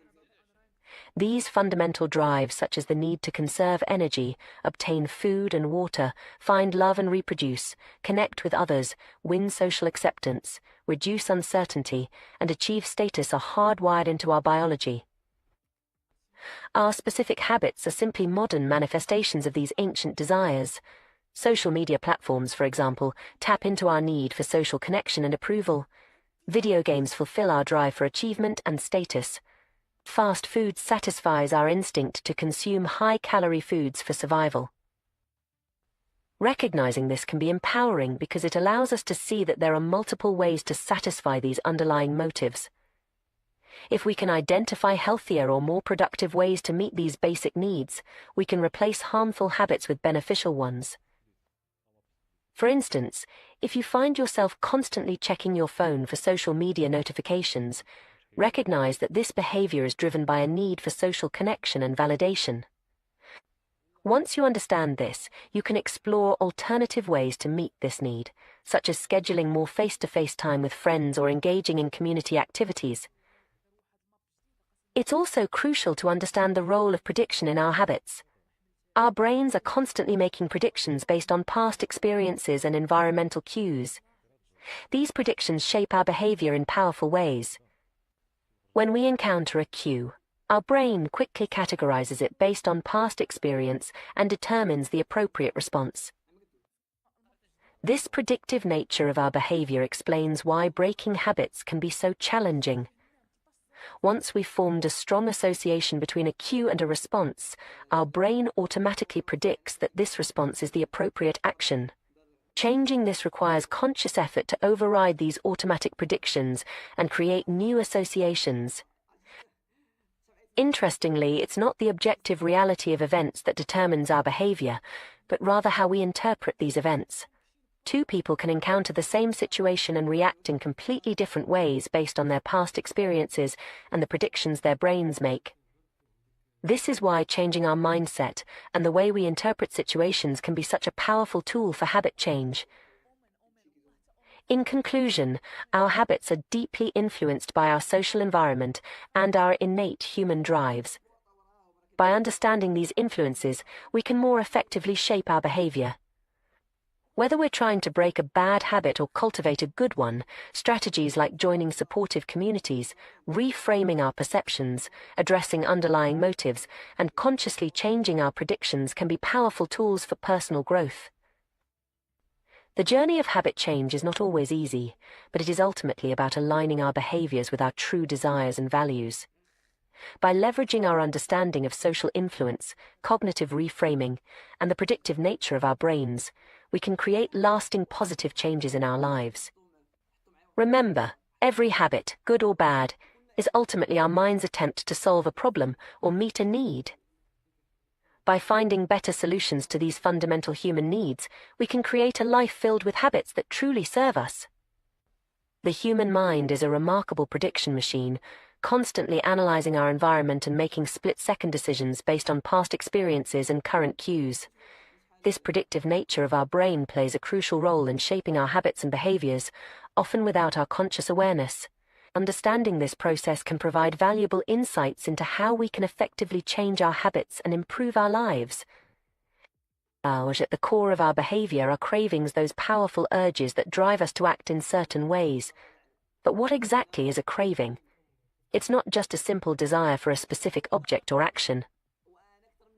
These fundamental drives, such as the need to conserve energy, obtain food and water, find love and reproduce, connect with others, win social acceptance, reduce uncertainty, and achieve status, are hardwired into our biology. Our specific habits are simply modern manifestations of these ancient desires. Social media platforms, for example, tap into our need for social connection and approval. Video games fulfill our drive for achievement and status. Fast food satisfies our instinct to consume high-calorie foods for survival. Recognizing this can be empowering because it allows us to see that there are multiple ways to satisfy these underlying motives. If we can identify healthier or more productive ways to meet these basic needs, we can replace harmful habits with beneficial ones. For instance, if you find yourself constantly checking your phone for social media notifications, recognize that this behavior is driven by a need for social connection and validation. Once you understand this, you can explore alternative ways to meet this need, such as scheduling more face-to-face time with friends or engaging in community activities. It's also crucial to understand the role of prediction in our habits. Our brains are constantly making predictions based on past experiences and environmental cues. These predictions shape our behavior in powerful ways. When we encounter a cue, our brain quickly categorizes it based on past experience and determines the appropriate response. This predictive nature of our behavior explains why breaking habits can be so challenging. Once we've formed a strong association between a cue and a response, our brain automatically predicts that this response is the appropriate action. Changing this requires conscious effort to override these automatic predictions and create new associations. Interestingly, it's not the objective reality of events that determines our behavior, but rather how we interpret these events. Two people can encounter the same situation and react in completely different ways based on their past experiences and the predictions their brains make. This is why changing our mindset and the way we interpret situations can be such a powerful tool for habit change. In conclusion, our habits are deeply influenced by our social environment and our innate human drives. By understanding these influences, we can more effectively shape our behavior. Whether we're trying to break a bad habit or cultivate a good one, strategies like joining supportive communities, reframing our perceptions, addressing underlying motives, and consciously changing our predictions can be powerful tools for personal growth. The journey of habit change is not always easy, but it is ultimately about aligning our behaviors with our true desires and values. By leveraging our understanding of social influence, cognitive reframing, and the predictive nature of our brains, we can create lasting positive changes in our lives. Remember, every habit, good or bad, is ultimately our mind's attempt to solve a problem or meet a need. By finding better solutions to these fundamental human needs, we can create a life filled with habits that truly serve us. The human mind is a remarkable prediction machine, constantly analyzing our environment and making split-second decisions based on past experiences and current cues. This predictive nature of our brain plays a crucial role in shaping our habits and behaviors, often without our conscious awareness. Understanding this process can provide valuable insights into how we can effectively change our habits and improve our lives. At the core of our behavior are cravings, those powerful urges that drive us to act in certain ways. But what exactly is a craving? It's not just a simple desire for a specific object or action.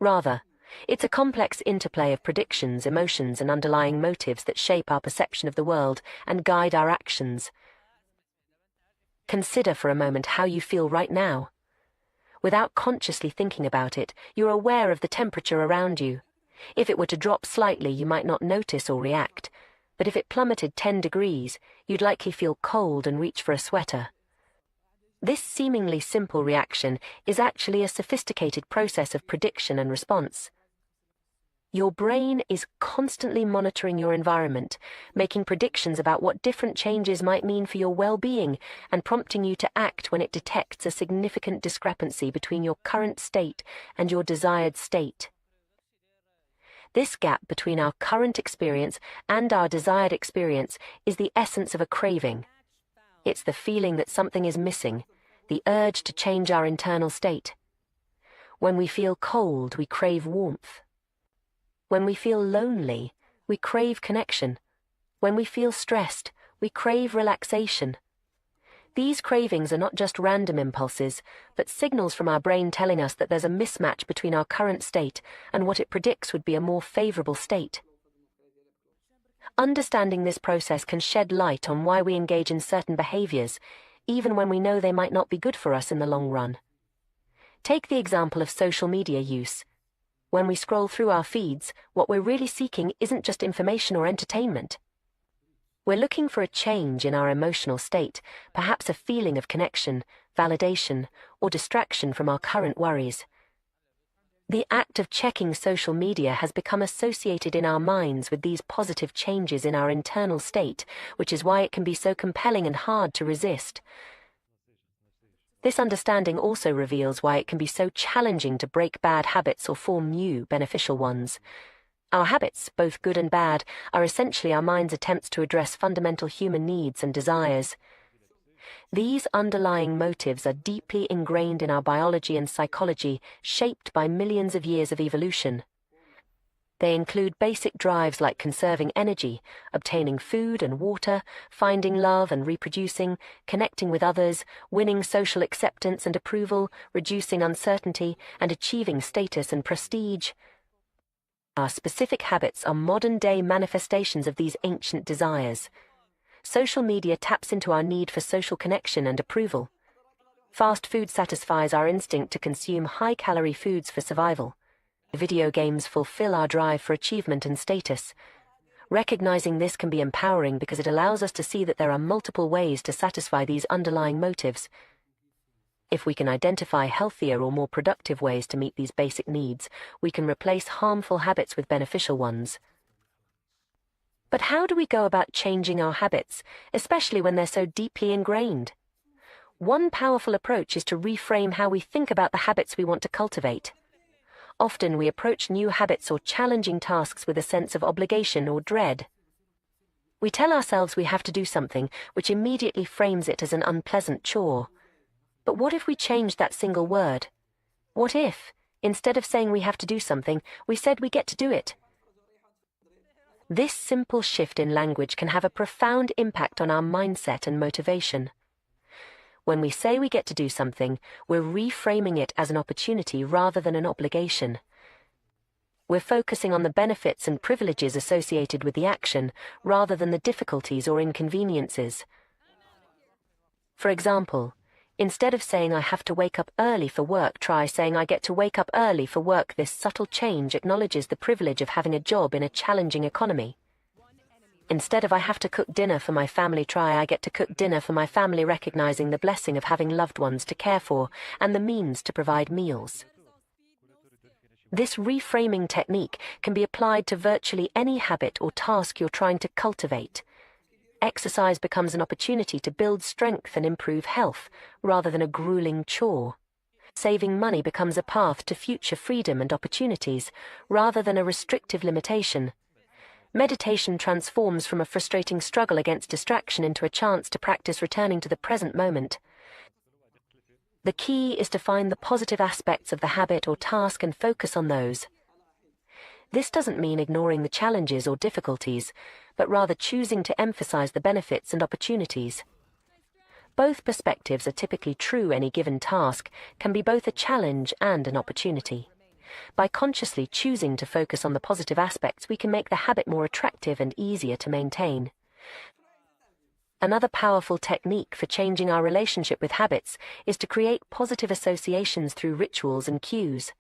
Rather, it's a complex interplay of predictions, emotions, and underlying motives that shape our perception of the world and guide our actions. Consider for a moment how you feel right now. Without consciously thinking about it, you're aware of the temperature around you. If it were to drop slightly, you might not notice or react, but if it plummeted 10 degrees, you'd likely feel cold and reach for a sweater. This seemingly simple reaction is actually a sophisticated process of prediction and response. Your brain is constantly monitoring your environment, making predictions about what different changes might mean for your well-being and prompting you to act when it detects a significant discrepancy between your current state and your desired state. This gap between our current experience and our desired experience is the essence of a craving. It's the feeling that something is missing, the urge to change our internal state. When we feel cold, we crave warmth. When we feel lonely, we crave connection. When we feel stressed, we crave relaxation. These cravings are not just random impulses, but signals from our brain telling us that there's a mismatch between our current state and what it predicts would be a more favorable state. Understanding this process can shed light on why we engage in certain behaviors, even when we know they might not be good for us in the long run. Take the example of social media use. When we scroll through our feeds, what we're really seeking isn't just information or entertainment. We're looking for a change in our emotional state, perhaps a feeling of connection, validation, or distraction from our current worries. The act of checking social media has become associated in our minds with these positive changes in our internal state, which is why it can be so compelling and hard to resist. This understanding also reveals why it can be so challenging to break bad habits or form new, beneficial ones. Our habits, both good and bad, are essentially our mind's attempts to address fundamental human needs and desires. These underlying motives are deeply ingrained in our biology and psychology, shaped by millions of years of evolution. They include basic drives like conserving energy, obtaining food and water, finding love and reproducing, connecting with others, winning social acceptance and approval, reducing uncertainty, and achieving status and prestige. Our specific habits are modern-day manifestations of these ancient desires. Social media taps into our need for social connection and approval. Fast food satisfies our instinct to consume high-calorie foods for survival. Video games fulfill our drive for achievement and status. Recognizing this can be empowering because it allows us to see that there are multiple ways to satisfy these underlying motives. If we can identify healthier or more productive ways to meet these basic needs, we can replace harmful habits with beneficial ones. But how do we go about changing our habits, especially when they're so deeply ingrained? One powerful approach is to reframe how we think about the habits we want to cultivate. Often we approach new habits or challenging tasks with a sense of obligation or dread. We tell ourselves we have to do something, which immediately frames it as an unpleasant chore. But what if we changed that single word? What if, instead of saying we have to do something, we said we get to do it? This simple shift in language can have a profound impact on our mindset and motivation. When we say we get to do something, we're reframing it as an opportunity rather than an obligation. We're focusing on the benefits and privileges associated with the action rather than the difficulties or inconveniences. For example, instead of saying I have to wake up early for work, try saying I get to wake up early for work. This subtle change acknowledges the privilege of having a job in a challenging economy. Instead of I have to cook dinner for my family, try I get to cook dinner for my family, recognizing the blessing of having loved ones to care for and the means to provide meals. This reframing technique can be applied to virtually any habit or task you're trying to cultivate. Exercise becomes an opportunity to build strength and improve health, rather than a grueling chore. Saving money becomes a path to future freedom and opportunities, rather than a restrictive limitation. Meditation transforms from a frustrating struggle against distraction into a chance to practice returning to the present moment. The key is to find the positive aspects of the habit or task and focus on those. This doesn't mean ignoring the challenges or difficulties, but rather choosing to emphasize the benefits and opportunities. Both perspectives are typically true. Any given task can be both a challenge and an opportunity. By consciously choosing to focus on the positive aspects, we can make the habit more attractive and easier to maintain. Another powerful technique for changing our relationship with habits is to create positive associations through rituals and cues.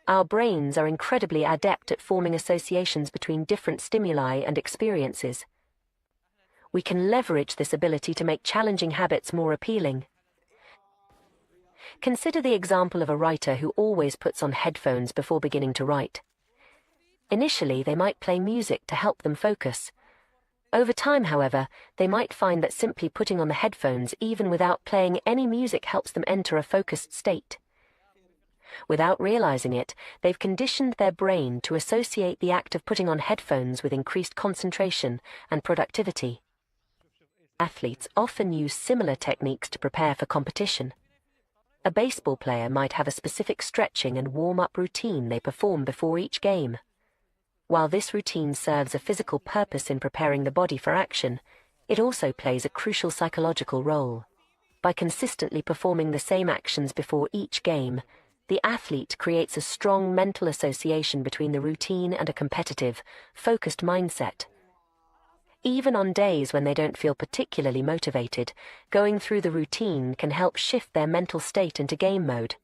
Our brains are incredibly adept at forming associations between different stimuli and experiences. We can leverage this ability to make challenging habits more appealing. Consider the example of a writer who always puts on headphones before beginning to write. Initially, they might play music to help them focus. Over time, however, they might find that simply putting on the headphones, even without playing any music, helps them enter a focused state. Without realizing it, they've conditioned their brain to associate the act of putting on headphones with increased concentration and productivity. Athletes often use similar techniques to prepare for competition. A baseball player might have a specific stretching and warm-up routine they perform before each game. While this routine serves a physical purpose in preparing the body for action, it also plays a crucial psychological role. By consistently performing the same actions before each game, the athlete creates a strong mental association between the routine and a competitive, focused mindset. Even on days when they don't feel particularly motivated, going through the routine can help shift their mental state into game mode.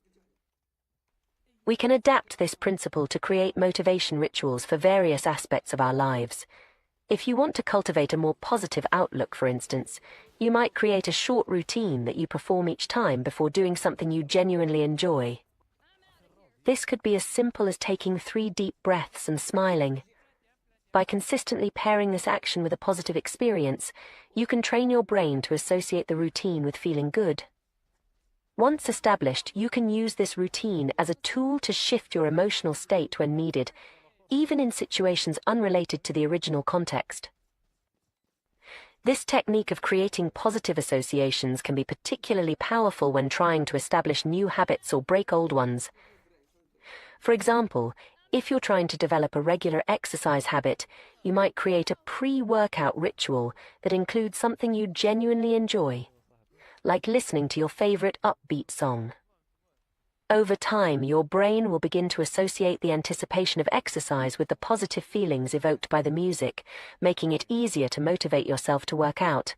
We can adapt this principle to create motivation rituals for various aspects of our lives. If you want to cultivate a more positive outlook, for instance, you might create a short routine that you perform each time before doing something you genuinely enjoy. This could be as simple as taking 3 deep breaths and smiling. By consistently pairing this action with a positive experience, you can train your brain to associate the routine with feeling good. Once established, you can use this routine as a tool to shift your emotional state when needed, even in situations unrelated to the original context. This technique of creating positive associations can be particularly powerful when trying to establish new habits or break old ones. For example, if you're trying to develop a regular exercise habit, you might create a pre-workout ritual that includes something you genuinely enjoy, like listening to your favorite upbeat song. Over time, your brain will begin to associate the anticipation of exercise with the positive feelings evoked by the music, making it easier to motivate yourself to work out.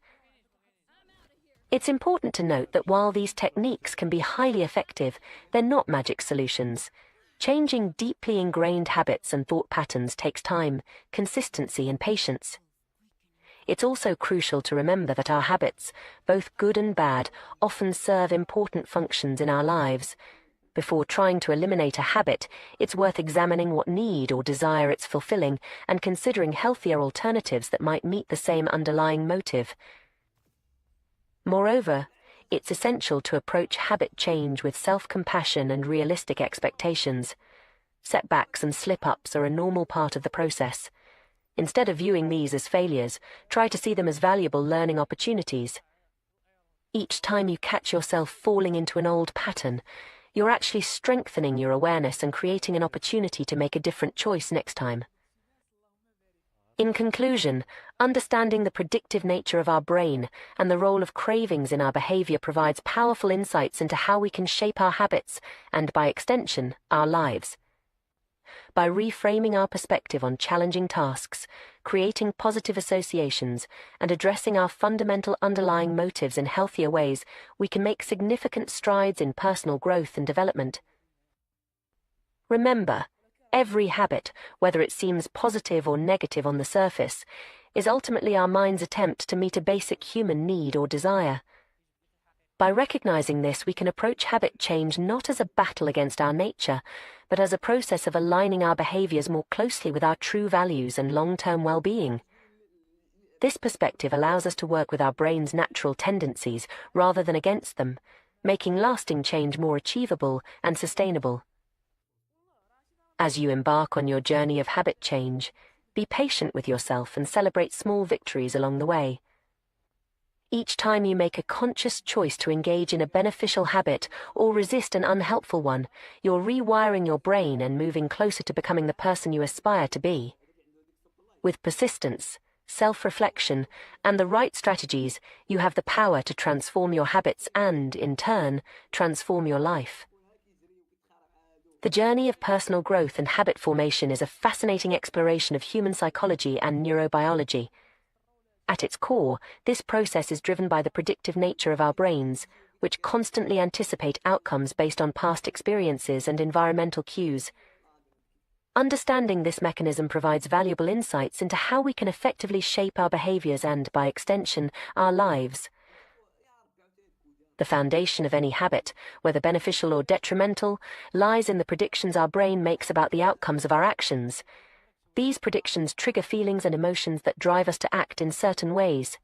It's important to note that while these techniques can be highly effective, they're not magic solutions. Changing deeply ingrained habits and thought patterns takes time, consistency, and patience. It's also crucial to remember that our habits, both good and bad, often serve important functions in our lives. Before trying to eliminate a habit, it's worth examining what need or desire it's fulfilling and considering healthier alternatives that might meet the same underlying motive. Moreover, it's essential to approach habit change with self-compassion and realistic expectations. Setbacks and slip-ups are a normal part of the process. Instead of viewing these as failures, try to see them as valuable learning opportunities. Each time you catch yourself falling into an old pattern, you're actually strengthening your awareness and creating an opportunity to make a different choice next time. In conclusion, understanding the predictive nature of our brain and the role of cravings in our behavior provides powerful insights into how we can shape our habits and, by extension, our lives. By reframing our perspective on challenging tasks, creating positive associations, and addressing our fundamental underlying motives in healthier ways, we can make significant strides in personal growth and development. Remember, every habit, whether it seems positive or negative on the surface, is ultimately our mind's attempt to meet a basic human need or desire. By recognizing this, we can approach habit change not as a battle against our nature, but as a process of aligning our behaviors more closely with our true values and long-term well-being. This perspective allows us to work with our brain's natural tendencies rather than against them, making lasting change more achievable and sustainable. As you embark on your journey of habit change, be patient with yourself and celebrate small victories along the way. Each time you make a conscious choice to engage in a beneficial habit or resist an unhelpful one, you're rewiring your brain and moving closer to becoming the person you aspire to be. With persistence, self-reflection, and the right strategies, you have the power to transform your habits and, in turn, transform your life. The journey of personal growth and habit formation is a fascinating exploration of human psychology and neurobiology. At its core, this process is driven by the predictive nature of our brains, which constantly anticipate outcomes based on past experiences and environmental cues. Understanding this mechanism provides valuable insights into how we can effectively shape our behaviors and, by extension, our lives. The foundation of any habit, whether beneficial or detrimental, lies in the predictions our brain makes about the outcomes of our actions. These predictions trigger feelings and emotions that drive us to act in certain ways.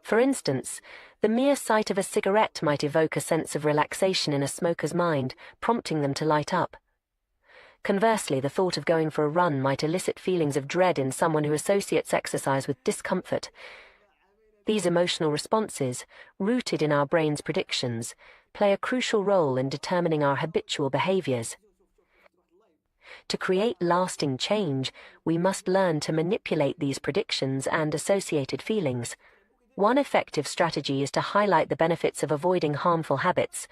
For instance, the mere sight of a cigarette might evoke a sense of relaxation in a smoker's mind, prompting them to light up. Conversely, the thought of going for a run might elicit feelings of dread in someone who associates exercise with discomfort. These emotional responses, rooted in our brain's predictions, play a crucial role in determining our habitual behaviors. To create lasting change, we must learn to manipulate these predictions and associated feelings. One effective strategy is to highlight the benefits of avoiding harmful habits,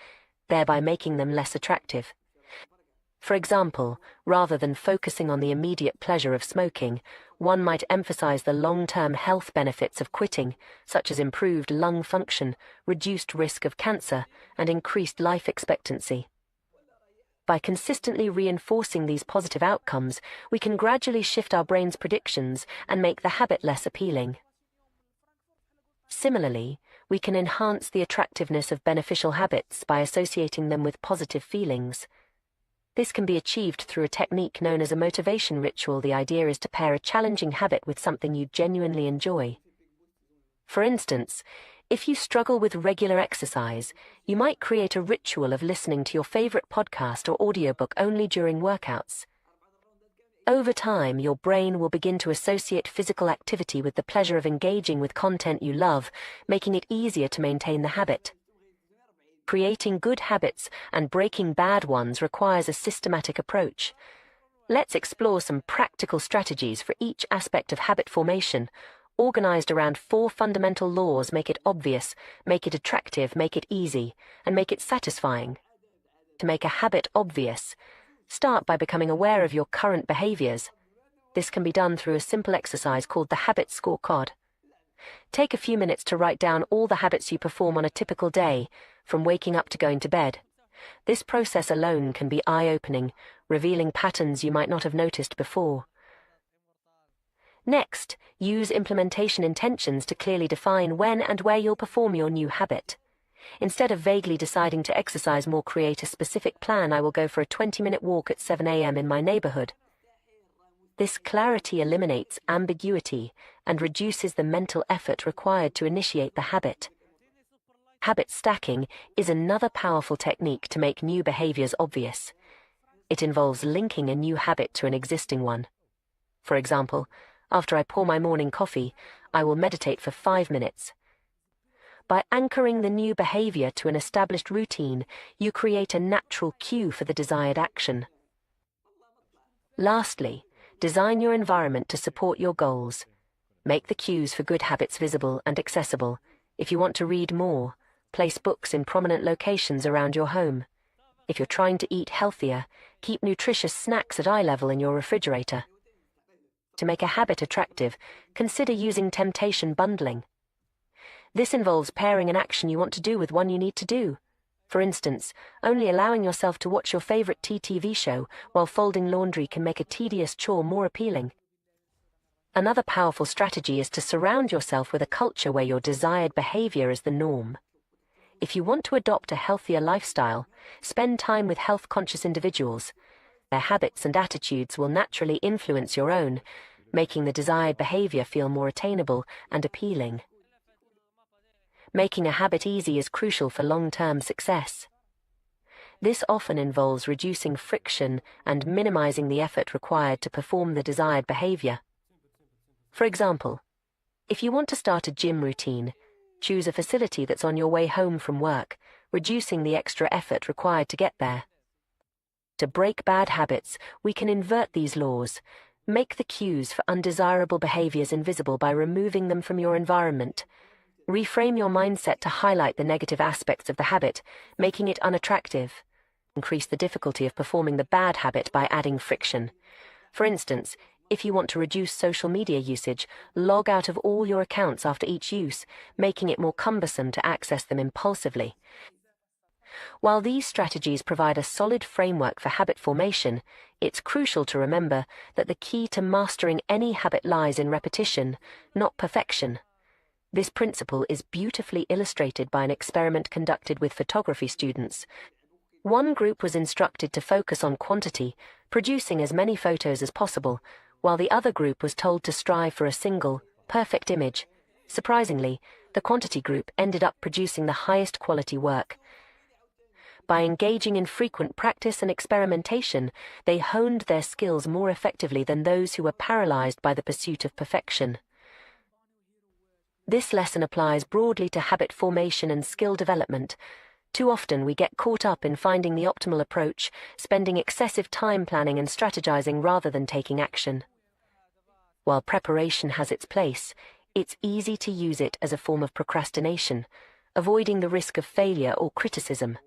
thereby making them less attractive. For example, rather than focusing on the immediate pleasure of smoking, one might emphasize the long-term health benefits of quitting, such as improved lung function, reduced risk of cancer, and increased life expectancy. By consistently reinforcing these positive outcomes, we can gradually shift our brain's predictions and make the habit less appealing. Similarly, we can enhance the attractiveness of beneficial habits by associating them with positive feelings. This can be achieved through a technique known as a motivation ritual. The idea is to pair a challenging habit with something you genuinely enjoy. For instance, if you struggle with regular exercise, you might create a ritual of listening to your favorite podcast or audiobook only during workouts. Over time, your brain will begin to associate physical activity with the pleasure of engaging with content you love, making it easier to maintain the habit. Creating good habits and breaking bad ones requires a systematic approach. Let's explore some practical strategies for each aspect of habit formation, organized around 4 fundamental laws: make it obvious, make it attractive, make it easy, and make it satisfying. To make a habit obvious, start by becoming aware of your current behaviors. This can be done through a simple exercise called the habit scorecard. Take a few minutes to write down all the habits you perform on a typical day, from waking up to going to bed. This process alone can be eye-opening, revealing patterns you might not have noticed before. Next, use implementation intentions to clearly define when and where you'll perform your new habit. Instead of vaguely deciding to exercise more, create a specific plan. I will go for a 20-minute walk at 7 a.m. in my neighborhood. This clarity eliminates ambiguity and reduces the mental effort required to initiate the habit. Habit stacking is another powerful technique to make new behaviors obvious. It involves linking a new habit to an existing one. For example, after I pour my morning coffee, I will meditate for 5 minutes. By anchoring the new behavior to an established routine, you create a natural cue for the desired action. Lastly, design your environment to support your goals. Make the cues for good habits visible and accessible. If you want to read more, place books in prominent locations around your home. If you're trying to eat healthier, keep nutritious snacks at eye level in your refrigerator. To make a habit attractive, consider using temptation bundling. This involves pairing an action you want to do with one you need to do. For instance, only allowing yourself to watch your favorite TV show while folding laundry can make a tedious chore more appealing. Another powerful strategy is to surround yourself with a culture where your desired behavior is the norm. If you want to adopt a healthier lifestyle, spend time with health-conscious individuals. Their habits and attitudes will naturally influence your own, making the desired behavior feel more attainable and appealing. Making a habit easy is crucial for long-term success. This often involves reducing friction and minimizing the effort required to perform the desired behavior. For example, if you want to start a gym routine, choose a facility that's on your way home from work, reducing the extra effort required to get there. To break bad habits, we can invert these laws. Make the cues for undesirable behaviors invisible by removing them from your environment. Reframe your mindset to highlight the negative aspects of the habit, making it unattractive. Increase the difficulty of performing the bad habit by adding friction. For instance, if you want to reduce social media usage, log out of all your accounts after each use, making it more cumbersome to access them impulsively. While these strategies provide a solid framework for habit formation, it's crucial to remember that the key to mastering any habit lies in repetition, not perfection. This principle is beautifully illustrated by an experiment conducted with photography students. One group was instructed to focus on quantity, producing as many photos as possible, while the other group was told to strive for a single, perfect image. Surprisingly, the quantity group ended up producing the highest quality work. By engaging in frequent practice and experimentation, they honed their skills more effectively than those who were paralyzed by the pursuit of perfection. This lesson applies broadly to habit formation and skill development. Too often we get caught up in finding the optimal approach, spending excessive time planning and strategizing rather than taking action. While preparation has its place, it's easy to use it as a form of procrastination, avoiding the risk of failure or criticism.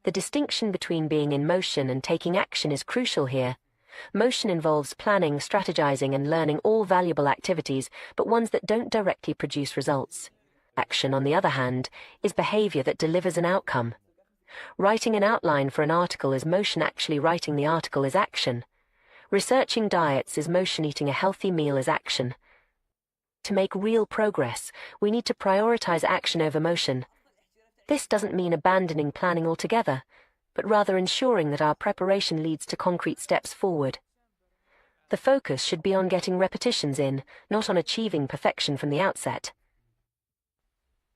The distinction between being in motion and taking action is crucial here. Motion involves planning, strategizing, and learning, all valuable activities, but ones that don't directly produce results. Action, on the other hand, is behavior that delivers an outcome. Writing an outline for an article is motion, actually writing the article is action. Researching diets is motion, eating a healthy meal is action. To make real progress, we need to prioritize action over motion. This doesn't mean abandoning planning altogether, but rather ensuring that our preparation leads to concrete steps forward. The focus should be on getting repetitions in, not on achieving perfection from the outset.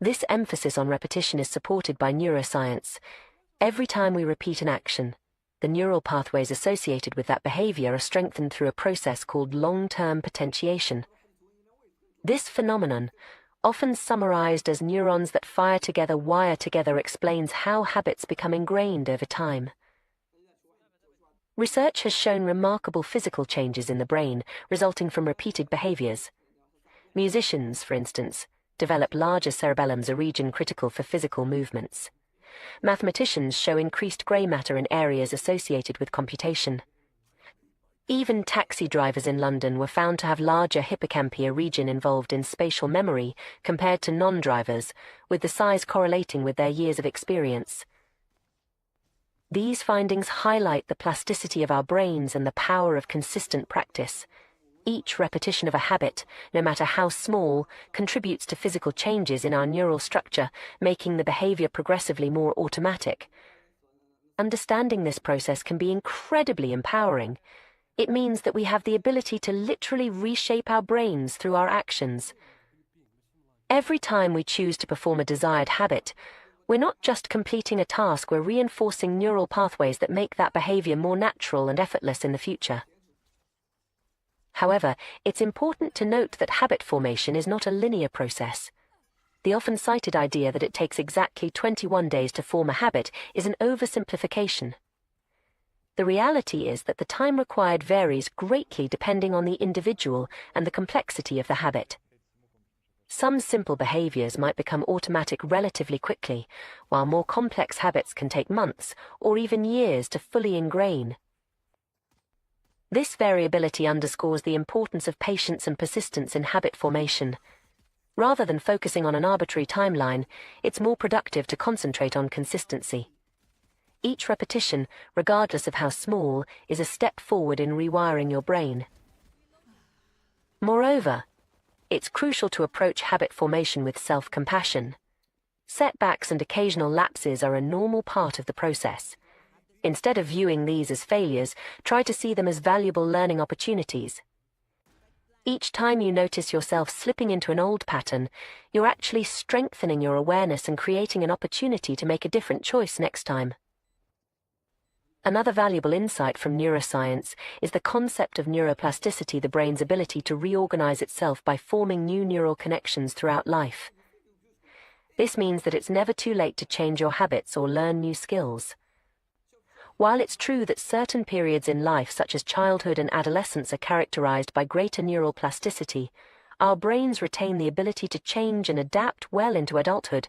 This emphasis on repetition is supported by neuroscience. Every time we repeat an action, the neural pathways associated with that behavior are strengthened through a process called long-term potentiation. This phenomenon, often summarized as neurons that fire together, wire together, explains how habits become ingrained over time. Research has shown remarkable physical changes in the brain resulting from repeated behaviors. Musicians, for instance, develop larger cerebellums, a region critical for physical movements. Mathematicians show increased grey matter in areas associated with computation. Even taxi drivers in London were found to have larger hippocampi, a region involved in spatial memory, compared to non-drivers, with the size correlating with their years of experience. These findings highlight the plasticity of our brains and the power of consistent practice. Each repetition of a habit, no matter how small, contributes to physical changes in our neural structure, making the behavior progressively more automatic. Understanding this process can be incredibly empowering. It means that we have the ability to literally reshape our brains through our actions. Every time we choose to perform a desired habit, we're not just completing a task, we're reinforcing neural pathways that make that behavior more natural and effortless in the future. However, it's important to note that habit formation is not a linear process. The often cited idea that it takes exactly 21 days to form a habit is an oversimplification. The reality is that the time required varies greatly depending on the individual and the complexity of the habit. Some simple behaviors might become automatic relatively quickly, while more complex habits can take months or even years to fully ingrain. This variability underscores the importance of patience and persistence in habit formation. Rather than focusing on an arbitrary timeline, it's more productive to concentrate on consistency. Each repetition, regardless of how small, is a step forward in rewiring your brain. Moreover, it's crucial to approach habit formation with self-compassion. Setbacks and occasional lapses are a normal part of the process. Instead of viewing these as failures, try to see them as valuable learning opportunities. Each time you notice yourself slipping into an old pattern, you're actually strengthening your awareness and creating an opportunity to make a different choice next time. Another valuable insight from neuroscience is the concept of neuroplasticity, the brain's ability to reorganize itself by forming new neural connections throughout life. This means that it's never too late to change your habits or learn new skills. While it's true that certain periods in life, such as childhood and adolescence, are characterized by greater neural plasticity, our brains retain the ability to change and adapt well into adulthood.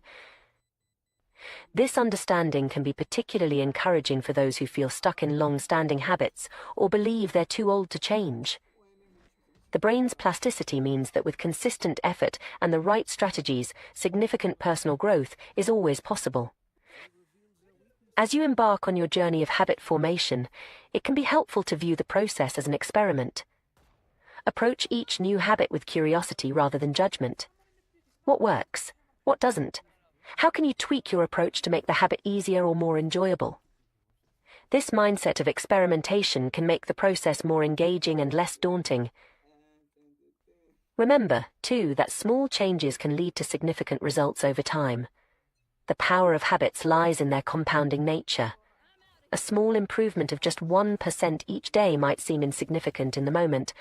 This understanding can be particularly encouraging for those who feel stuck in long-standing habits or believe they're too old to change. The brain's plasticity means that with consistent effort and the right strategies, significant personal growth is always possible. As you embark on your journey of habit formation, it can be helpful to view the process as an experiment. Approach each new habit with curiosity rather than judgment. What works? What doesn't? How can you tweak your approach to make the habit easier or more enjoyable? This mindset of experimentation can make the process more engaging and less daunting. Remember, too, that small changes can lead to significant results over time. The power of habits lies in their compounding nature. A small improvement of just 1% each day might seem insignificant in the moment,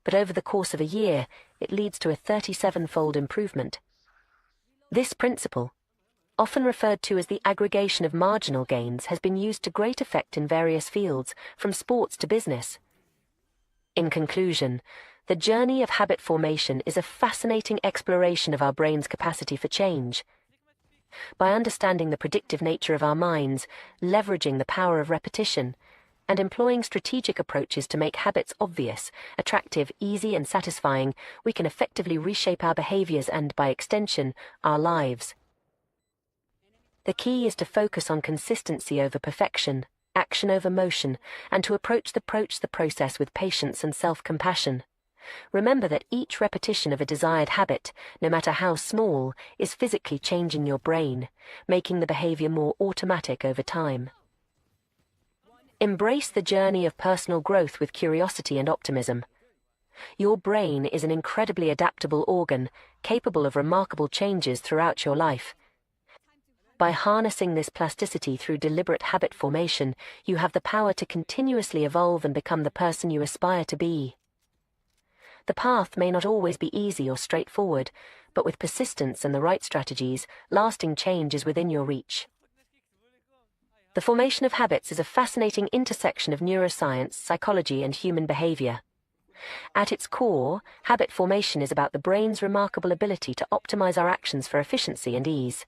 but over the course of a year, it leads to a 37-fold improvement. This principle, often referred to as the aggregation of marginal gains, has been used to great effect in various fields, from sports to business. In conclusion, the journey of habit formation is a fascinating exploration of our brain's capacity for change. By understanding the predictive nature of our minds, leveraging the power of repetition, and employing strategic approaches to make habits obvious, attractive, easy, and satisfying, we can effectively reshape our behaviors and, by extension, our lives. The key is to focus on consistency over perfection, action over motion, and to approach the process with patience and self-compassion. Remember that each repetition of a desired habit, no matter how small, is physically changing your brain, making the behavior more automatic over time. Embrace the journey of personal growth with curiosity and optimism. Your brain is an incredibly adaptable organ, capable of remarkable changes throughout your life. By harnessing this plasticity through deliberate habit formation, you have the power to continuously evolve and become the person you aspire to be. The path may not always be easy or straightforward, but with persistence and the right strategies, lasting change is within your reach. The formation of habits is a fascinating intersection of neuroscience, psychology, and human behavior. At its core, habit formation is about the brain's remarkable ability to optimize our actions for efficiency and ease.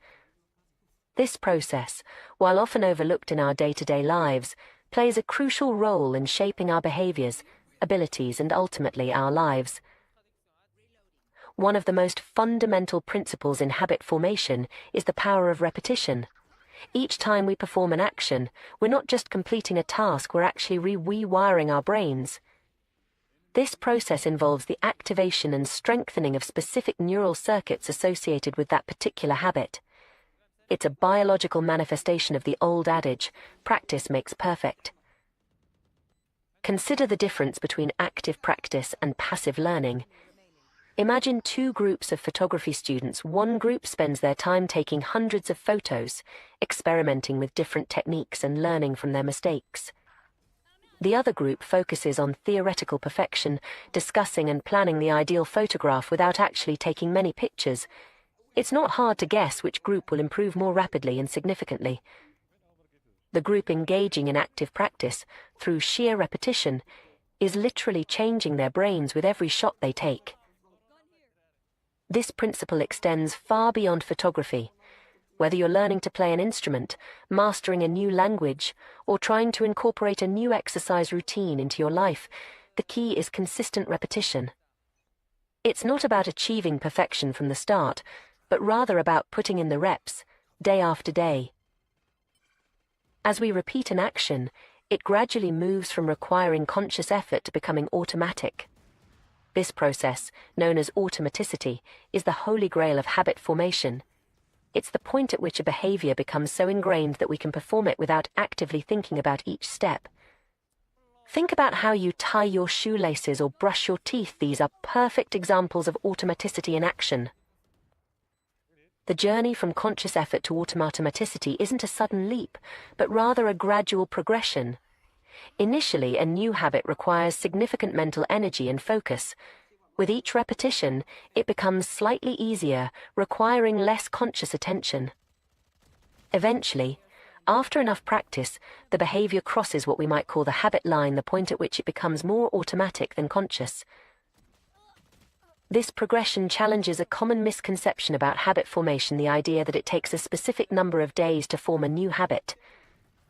This process, while often overlooked in our day-to-day lives, plays a crucial role in shaping our behaviors, abilities, and ultimately our lives. One of the most fundamental principles in habit formation is the power of repetition. Each time we perform an action, we're not just completing a task, we're actually rewiring our brains. This process involves the activation and strengthening of specific neural circuits associated with that particular habit. It's a biological manifestation of the old adage, practice makes perfect. Consider the difference between active practice and passive learning. Imagine two groups of photography students. One group spends their time taking hundreds of photos, experimenting with different techniques and learning from their mistakes. The other group focuses on theoretical perfection, discussing and planning the ideal photograph without actually taking many pictures. It's not hard to guess which group will improve more rapidly and significantly. The group engaging in active practice, through sheer repetition, is literally changing their brains with every shot they take. This principle extends far beyond photography. Whether you're learning to play an instrument, mastering a new language, or trying to incorporate a new exercise routine into your life, the key is consistent repetition. It's not about achieving perfection from the start, but rather about putting in the reps, day after day. As we repeat an action, it gradually moves from requiring conscious effort to becoming automatic. This process, known as automaticity, is the holy grail of habit formation. It's the point at which a behavior becomes so ingrained that we can perform it without actively thinking about each step. Think about how you tie your shoelaces or brush your teeth. These are perfect examples of automaticity in action. The journey from conscious effort to automaticity isn't a sudden leap, but rather a gradual progression. Initially, a new habit requires significant mental energy and focus. With each repetition, it becomes slightly easier, requiring less conscious attention. Eventually, after enough practice, the behavior crosses what we might call the habit line, the point at which it becomes more automatic than conscious. This progression challenges a common misconception about habit formation, the idea that it takes a specific number of days to form a new habit.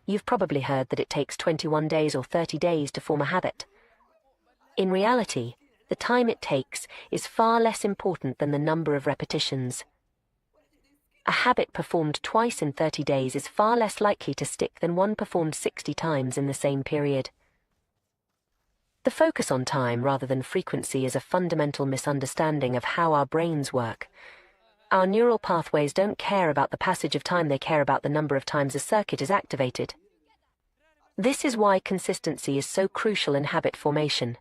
You've probably heard that it takes 21 days or 30 days to form a habit. In reality, the time it takes is far less important than the number of repetitions. A habit performed twice in 30 days is far less likely to stick than one performed 60 times in the same period. The focus on time rather than frequency is a fundamental misunderstanding of how our brains work. Our neural pathways don't care about the passage of time, they care about the number of times a circuit is activated. This is why consistency is so crucial in habit formation.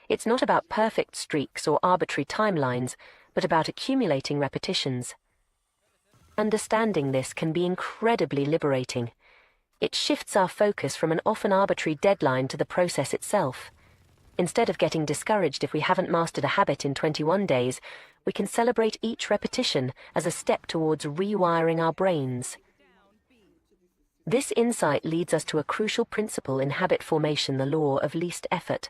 It's not about perfect streaks or arbitrary timelines, but about accumulating repetitions. Understanding this can be incredibly liberating. It shifts our focus from an often arbitrary deadline to the process itself. Instead of getting discouraged if we haven't mastered a habit in 21 days, we can celebrate each repetition as a step towards rewiring our brains. This insight leads us to a crucial principle in habit formation, the law of least effort.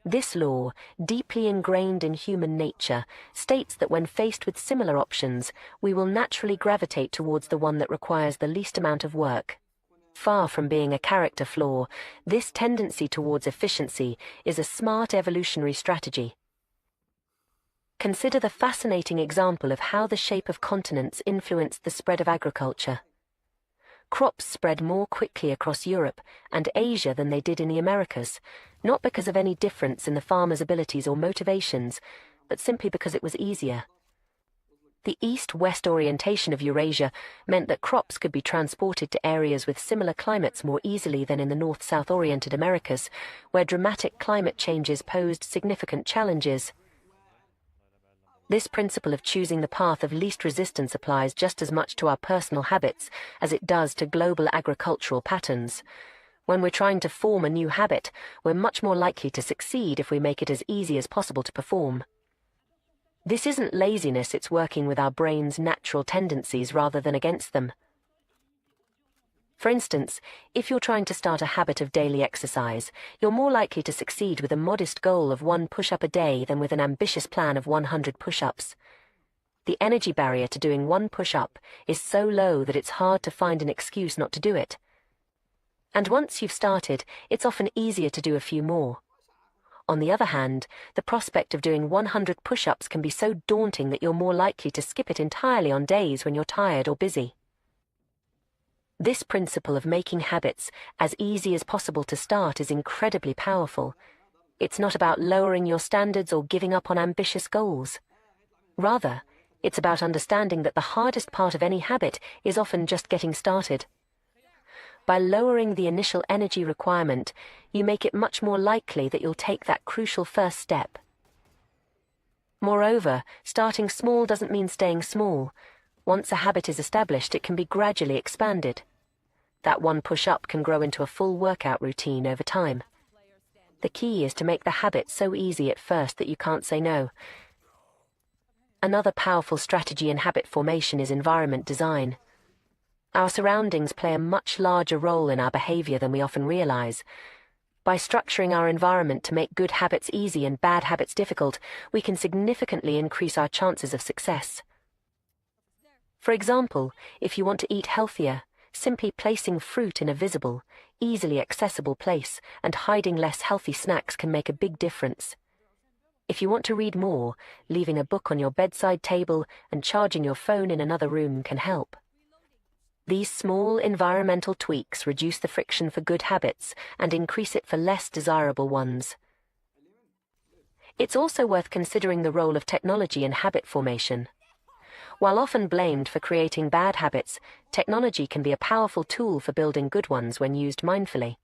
This law, deeply ingrained in human nature, states that when faced with similar options, we will naturally gravitate towards the one that requires the least amount of work. Far from being a character flaw, this tendency towards efficiency is a smart evolutionary strategy. Consider the fascinating example of how the shape of continents influenced the spread of agriculture. Crops spread more quickly across Europe and Asia than they did in the Americas, not because of any difference in the farmers' abilities or motivations, but simply because it was easier. The east-west orientation of Eurasia meant that crops could be transported to areas with similar climates more easily than in the north-south oriented Americas, where dramatic climate changes posed significant challenges. This principle of choosing the path of least resistance applies just as much to our personal habits as it does to global agricultural patterns. When we're trying to form a new habit, we're much more likely to succeed if we make it as easy as possible to perform. This isn't laziness, it's working with our brain's natural tendencies rather than against them. For instance, if you're trying to start a habit of daily exercise, you're more likely to succeed with a modest goal of 1 push-up a day than with an ambitious plan of 100 push-ups. The energy barrier to doing 1 push-up is so low that it's hard to find an excuse not to do it. And once you've started, it's often easier to do a few more. On the other hand, the prospect of doing 100 push-ups can be so daunting that you're more likely to skip it entirely on days when you're tired or busy. This principle of making habits as easy as possible to start is incredibly powerful. It's not about lowering your standards or giving up on ambitious goals. Rather, it's about understanding that the hardest part of any habit is often just getting started. By lowering the initial energy requirement, you make it much more likely that you'll take that crucial first step. Moreover, starting small doesn't mean staying small. Once a habit is established, it can be gradually expanded. That 1 push-up can grow into a full workout routine over time. The key is to make the habit so easy at first that you can't say no. Another powerful strategy in habit formation is environment design. Our surroundings play a much larger role in our behavior than we often realize. By structuring our environment to make good habits easy and bad habits difficult, we can significantly increase our chances of success. For example, if you want to eat healthier, simply placing fruit in a visible, easily accessible place and hiding less healthy snacks can make a big difference. If you want to read more, leaving a book on your bedside table and charging your phone in another room can help. These small environmental tweaks reduce the friction for good habits and increase it for less desirable ones. It's also worth considering the role of technology in habit formation. While often blamed for creating bad habits, technology can be a powerful tool for building good ones when used mindfully.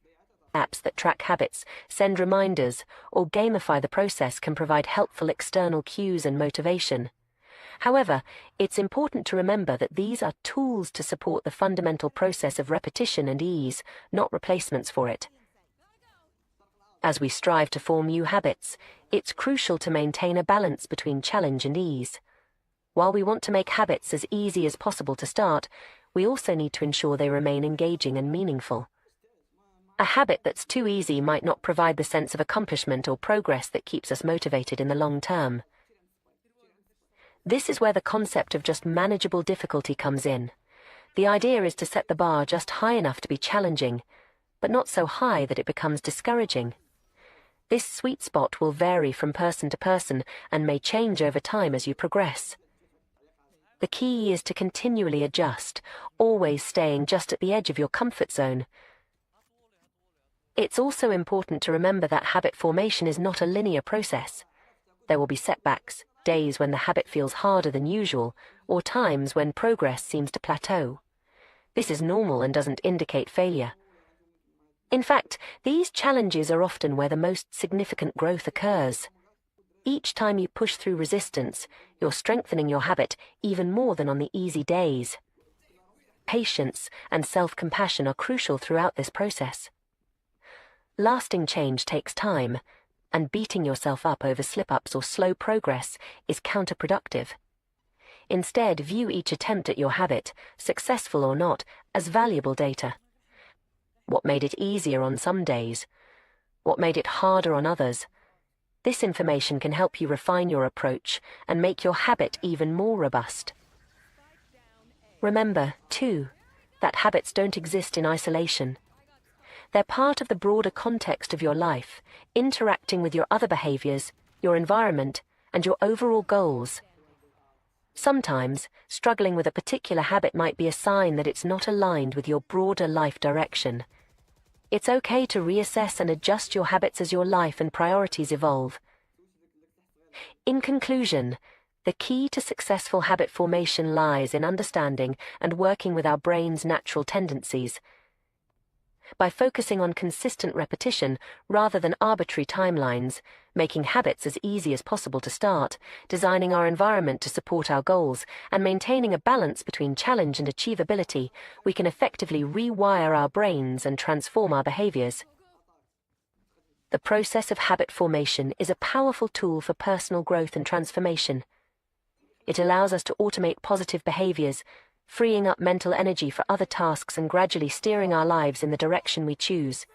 Apps that track habits, send reminders, or gamify the process can provide helpful external cues and motivation. However, it's important to remember that these are tools to support the fundamental process of repetition and ease, not replacements for it. As we strive to form new habits, it's crucial to maintain a balance between challenge and ease. While we want to make habits as easy as possible to start, we also need to ensure they remain engaging and meaningful. A habit that's too easy might not provide the sense of accomplishment or progress that keeps us motivated in the long term. This is where the concept of just manageable difficulty comes in. The idea is to set the bar just high enough to be challenging, but not so high that it becomes discouraging. This sweet spot will vary from person to person and may change over time as you progress. The key is to continually adjust, always staying just at the edge of your comfort zone. It's also important to remember that habit formation is not a linear process. There will be setbacks, days when the habit feels harder than usual, or times when progress seems to plateau. This is normal and doesn't indicate failure. In fact, these challenges are often where the most significant growth occurs. Each time you push through resistance, you're strengthening your habit even more than on the easy days. Patience and self-compassion are crucial throughout this process. Lasting change takes time, and beating yourself up over slip-ups or slow progress is counterproductive. Instead, view each attempt at your habit, successful or not, as valuable data. What made it easier on some days? What made it harder on others? This information can help you refine your approach and make your habit even more robust. Remember, too, that habits don't exist in isolation. They're part of the broader context of your life, interacting with your other behaviors, your environment, and your overall goals. Sometimes, struggling with a particular habit might be a sign that it's not aligned with your broader life direction. It's okay to reassess and adjust your habits as your life and priorities evolve. In conclusion, The key to successful habit formation lies in understanding and working with our brain's natural tendencies. By focusing on consistent repetition rather than arbitrary timelines, making habits as easy as possible to start, designing our environment to support our goals, and maintaining a balance between challenge and achievability, we can effectively rewire our brains and transform our behaviors. The process of habit formation is a powerful tool for personal growth and transformation. It allows us to automate positive behaviors, freeing up mental energy for other tasks and gradually steering our lives in the direction we choose.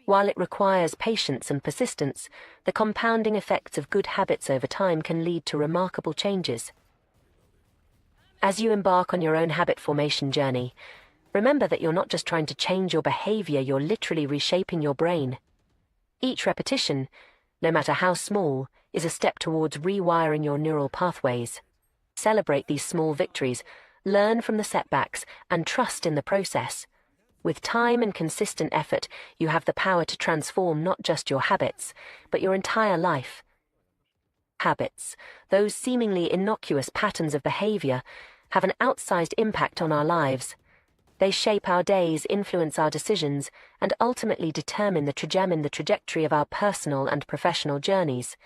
While it requires patience and persistence, the compounding effects of good habits over time can lead to remarkable changes. As you embark on your own habit formation journey, remember that you're not just trying to change your behavior, you're literally reshaping your brain. Each repetition, no matter how small, is a step towards rewiring your neural pathways. Celebrate these small victories, learn from the setbacks, and trust in the process. With time and consistent effort, you have the power to transform not just your habits, but your entire life. Habits, those seemingly innocuous patterns of behavior, have an outsized impact on our lives. They shape our days, influence our decisions, and ultimately determine the trajectory of our personal and professional journeys.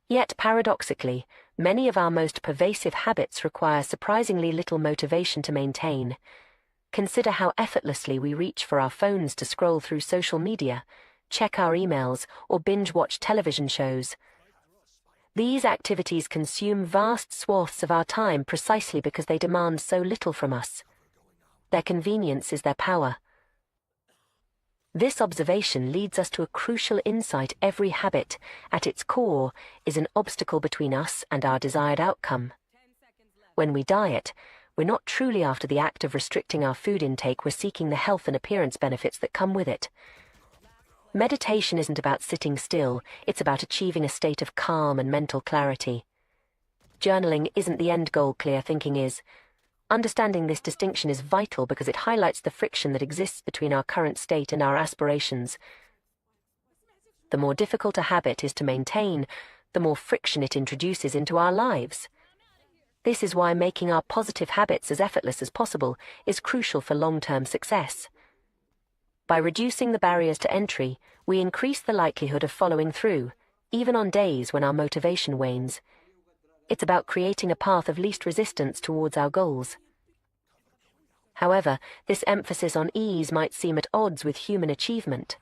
Yet, paradoxically, many of our most pervasive habits require surprisingly little motivation to maintain. Consider how effortlessly we reach for our phones to scroll through social media, check our emails, or binge-watch television shows. These activities consume vast swaths of our time precisely because they demand so little from us. Their convenience is their power. This observation leads us to a crucial insight: every habit, at its core, is an obstacle between us and our desired outcome. When we diet, we're not truly after the act of restricting our food intake, we're seeking the health and appearance benefits that come with it. Meditation isn't about sitting still, it's about achieving a state of calm and mental clarity. Journaling isn't the end goal, clear thinking is. Understanding this distinction is vital because it highlights the friction that exists between our current state and our aspirations. The more difficult a habit is to maintain, the more friction it introduces into our lives. This is why making our positive habits as effortless as possible is crucial for long-term success. By reducing the barriers to entry, we increase the likelihood of following through, even on days when our motivation wanes. It's about creating a path of least resistance towards our goals. However, this emphasis on ease might seem at odds with human achievement.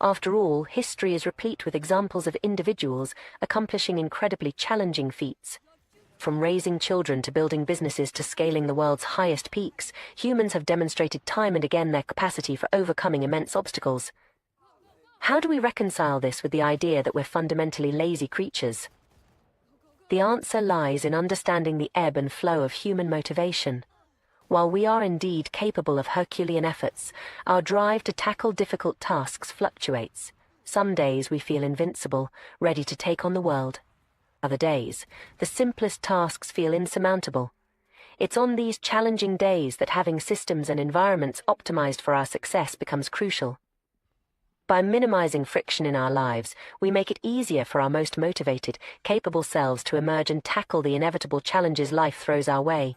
After all, history is replete with examples of individuals accomplishing incredibly challenging feats. From raising children to building businesses to scaling the world's highest peaks, humans have demonstrated time and again their capacity for overcoming immense obstacles. How do we reconcile this with the idea that we're fundamentally lazy creatures? The answer lies in understanding the ebb and flow of human motivation. While we are indeed capable of Herculean efforts, our drive to tackle difficult tasks fluctuates. Some days we feel invincible, ready to take on the world. Other days, the simplest tasks feel insurmountable. It's on these challenging days that having systems and environments optimized for our success becomes crucial. By minimizing friction in our lives, we make it easier for our most motivated, capable selves to emerge and tackle the inevitable challenges life throws our way.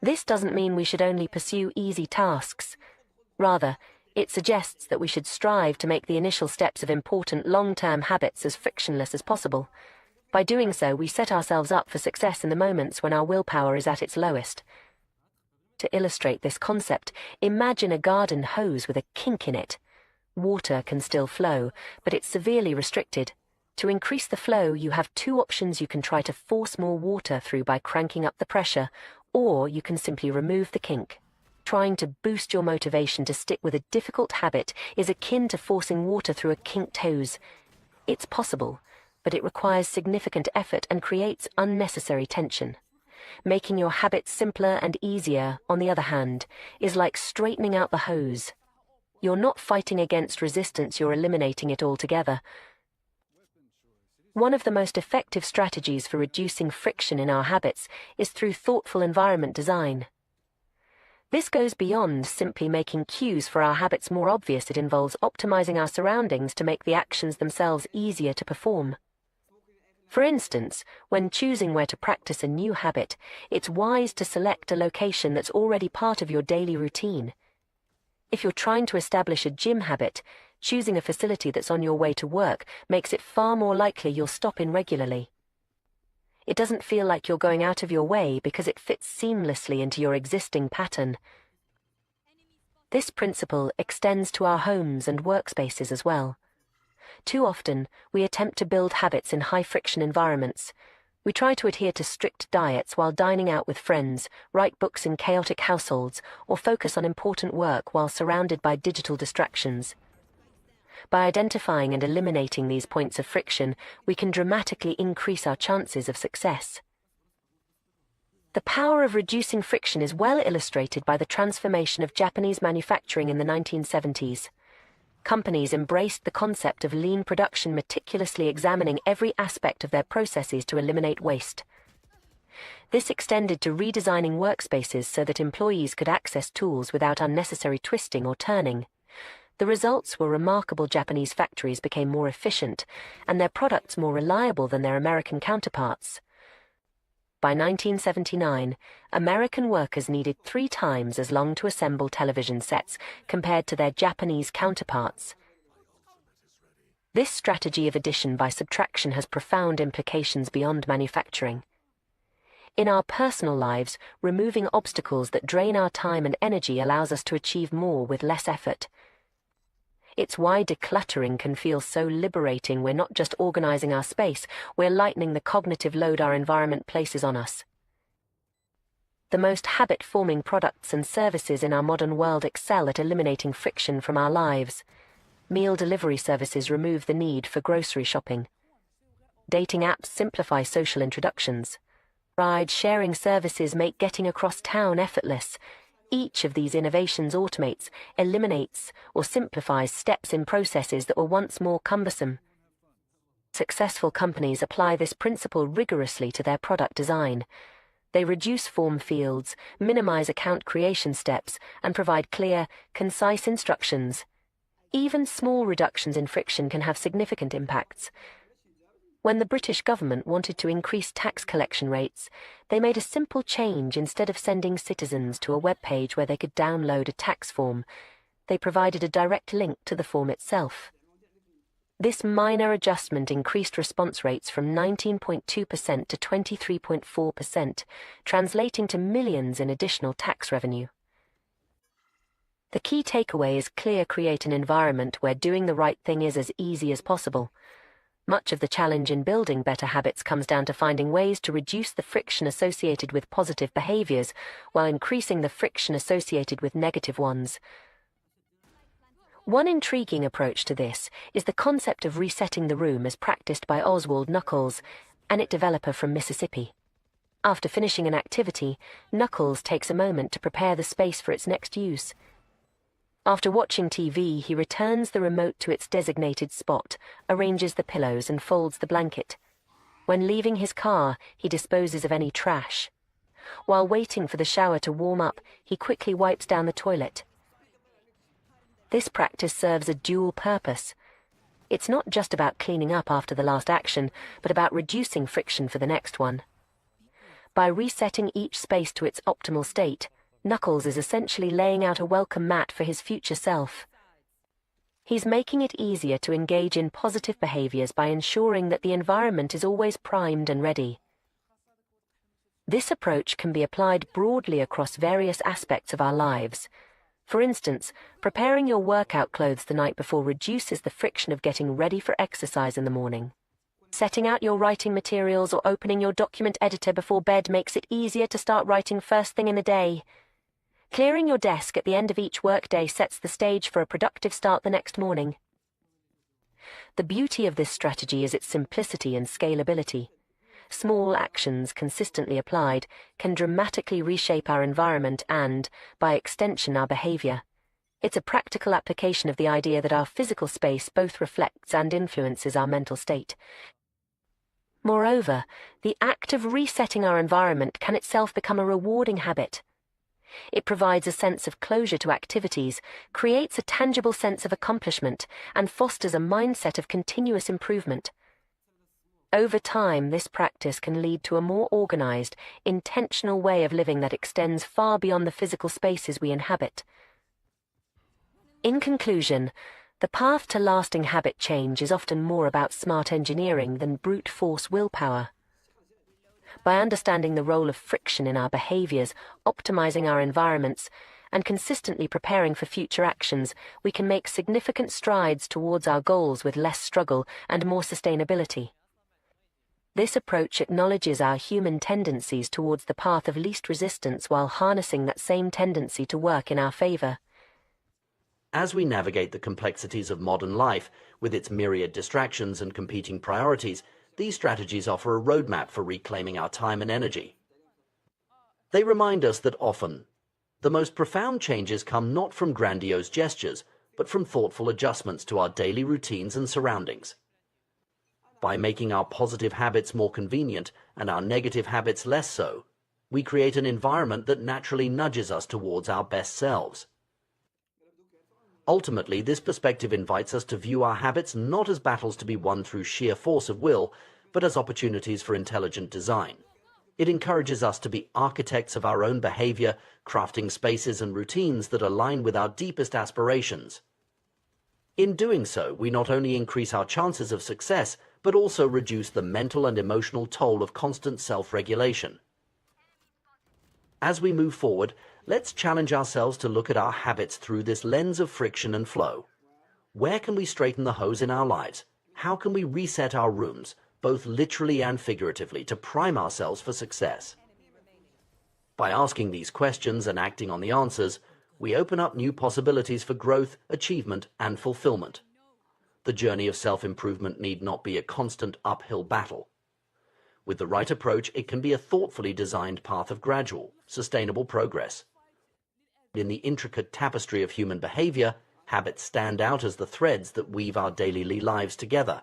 This doesn't mean we should only pursue easy tasks. Rather, it suggests that we should strive to make the initial steps of important long-term habits as frictionless as possible. By doing so, we set ourselves up for success in the moments when our willpower is at its lowest. To illustrate this concept, imagine a garden hose with a kink in it. Water can still flow, but it's severely restricted. To increase the flow, you have two options. You can try to force more water through by cranking up the pressure, or you can simply remove the kink. Trying to boost your motivation to stick with a difficult habit is akin to forcing water through a kinked hose. It's possible, but it requires significant effort and creates unnecessary tension. Making your habits simpler and easier, on the other hand, is like straightening out the hose. You're not fighting against resistance, you're eliminating it altogether. One of the most effective strategies for reducing friction in our habits is through thoughtful environment design. This goes beyond simply making cues for our habits more obvious. It involves optimizing our surroundings to make the actions themselves easier to perform. For instance, when choosing where to practice a new habit, it's wise to select a location that's already part of your daily routine. If you're trying to establish a gym habit, choosing a facility that's on your way to work makes it far more likely you'll stop in regularly. It doesn't feel like you're going out of your way because it fits seamlessly into your existing pattern. This principle extends to our homes and workspaces as well. Too often, we attempt to build habits in high-friction environments. We try to adhere to strict diets while dining out with friends, write books in chaotic households, or focus on important work while surrounded by digital distractions. By identifying and eliminating these points of friction, we can dramatically increase our chances of success. The power of reducing friction is well illustrated by the transformation of Japanese manufacturing in the 1970s. Companies embraced the concept of lean production, meticulously examining every aspect of their processes to eliminate waste. This extended to redesigning workspaces so that employees could access tools without unnecessary twisting or turning. The results were remarkable. Japanese factories became more efficient, and their products more reliable than their American counterparts. By 1979, American workers needed 3 times as long to assemble television sets compared to their Japanese counterparts. This strategy of addition by subtraction has profound implications beyond manufacturing. In our personal lives, removing obstacles that drain our time and energy allows us to achieve more with less effort. It's why decluttering can feel so liberating. We're not just organizing our space, we're lightening the cognitive load our environment places on us. The most habit-forming products and services in our modern world excel at eliminating friction from our lives. Meal delivery services remove the need for grocery shopping. Dating apps simplify social introductions. Ride-sharing services make getting across town effortless. Each of these innovations automates, eliminates, or simplifies steps in processes that were once more cumbersome. Successful companies apply this principle rigorously to their product design. They reduce form fields, minimize account creation steps, and provide clear, concise instructions. Even small reductions in friction can have significant impacts. When the British government wanted to increase tax collection rates, they made a simple change. Instead of sending citizens to a web page where they could download a tax form, they provided a direct link to the form itself. This minor adjustment increased response rates from 19.2% to 23.4%, translating to millions in additional tax revenue. The key takeaway is clear: create an environment where doing the right thing is as easy as possible. Much of the challenge in building better habits comes down to finding ways to reduce the friction associated with positive behaviors while increasing the friction associated with negative ones. One intriguing approach to this is the concept of resetting the room as practiced by Oswald Knuckles, an IT developer from Mississippi. After finishing an activity, Knuckles takes a moment to prepare the space for its next use. After watching TV, he returns the remote to its designated spot, arranges the pillows, and folds the blanket. When leaving his car, he disposes of any trash. While waiting for the shower to warm up, he quickly wipes down the toilet. This practice serves a dual purpose. It's not just about cleaning up after the last action, but about reducing friction for the next one. By resetting each space to its optimal state, Knuckles is essentially laying out a welcome mat for his future self. He's making it easier to engage in positive behaviors by ensuring that the environment is always primed and ready. This approach can be applied broadly across various aspects of our lives. For instance, preparing your workout clothes the night before reduces the friction of getting ready for exercise in the morning. Setting out your writing materials or opening your document editor before bed makes it easier to start writing first thing in the day. Clearing your desk at the end of each workday sets the stage for a productive start the next morning. The beauty of this strategy is its simplicity and scalability. Small actions consistently applied can dramatically reshape our environment and, by extension, our behavior. It's a practical application of the idea that our physical space both reflects and influences our mental state. Moreover, the act of resetting our environment can itself become a rewarding habit. It provides a sense of closure to activities, creates a tangible sense of accomplishment, and fosters a mindset of continuous improvement. Over time, this practice can lead to a more organized, intentional way of living that extends far beyond the physical spaces we inhabit. In conclusion, the path to lasting habit change is often more about smart engineering than brute force willpower. By understanding the role of friction in our behaviors, optimizing our environments, and consistently preparing for future actions, we can make significant strides towards our goals with less struggle and more sustainability. This approach acknowledges our human tendencies towards the path of least resistance while harnessing that same tendency to work in our favor. As we navigate the complexities of modern life, with its myriad distractions and competing priorities, these strategies offer a roadmap for reclaiming our time and energy. They remind us that often, the most profound changes come not from grandiose gestures, but from thoughtful adjustments to our daily routines and surroundings. By making our positive habits more convenient and our negative habits less so, we create an environment that naturally nudges us towards our best selves. Ultimately, this perspective invites us to view our habits not as battles to be won through sheer force of will, but as opportunities for intelligent design. It encourages us to be architects of our own behavior, crafting spaces and routines that align with our deepest aspirations. In doing so, we not only increase our chances of success, but also reduce the mental and emotional toll of constant self-regulation. As we move forward, let's challenge ourselves to look at our habits through this lens of friction and flow. Where can we straighten the hose in our lives? How can we reset our rooms, both literally and figuratively, to prime ourselves for success? By asking these questions and acting on the answers, we open up new possibilities for growth, achievement, and fulfillment. The journey of self-improvement need not be a constant uphill battle. With the right approach, it can be a thoughtfully designed path of gradual, sustainable progress. In the intricate tapestry of human behavior, habits stand out as the threads that weave our daily lives together.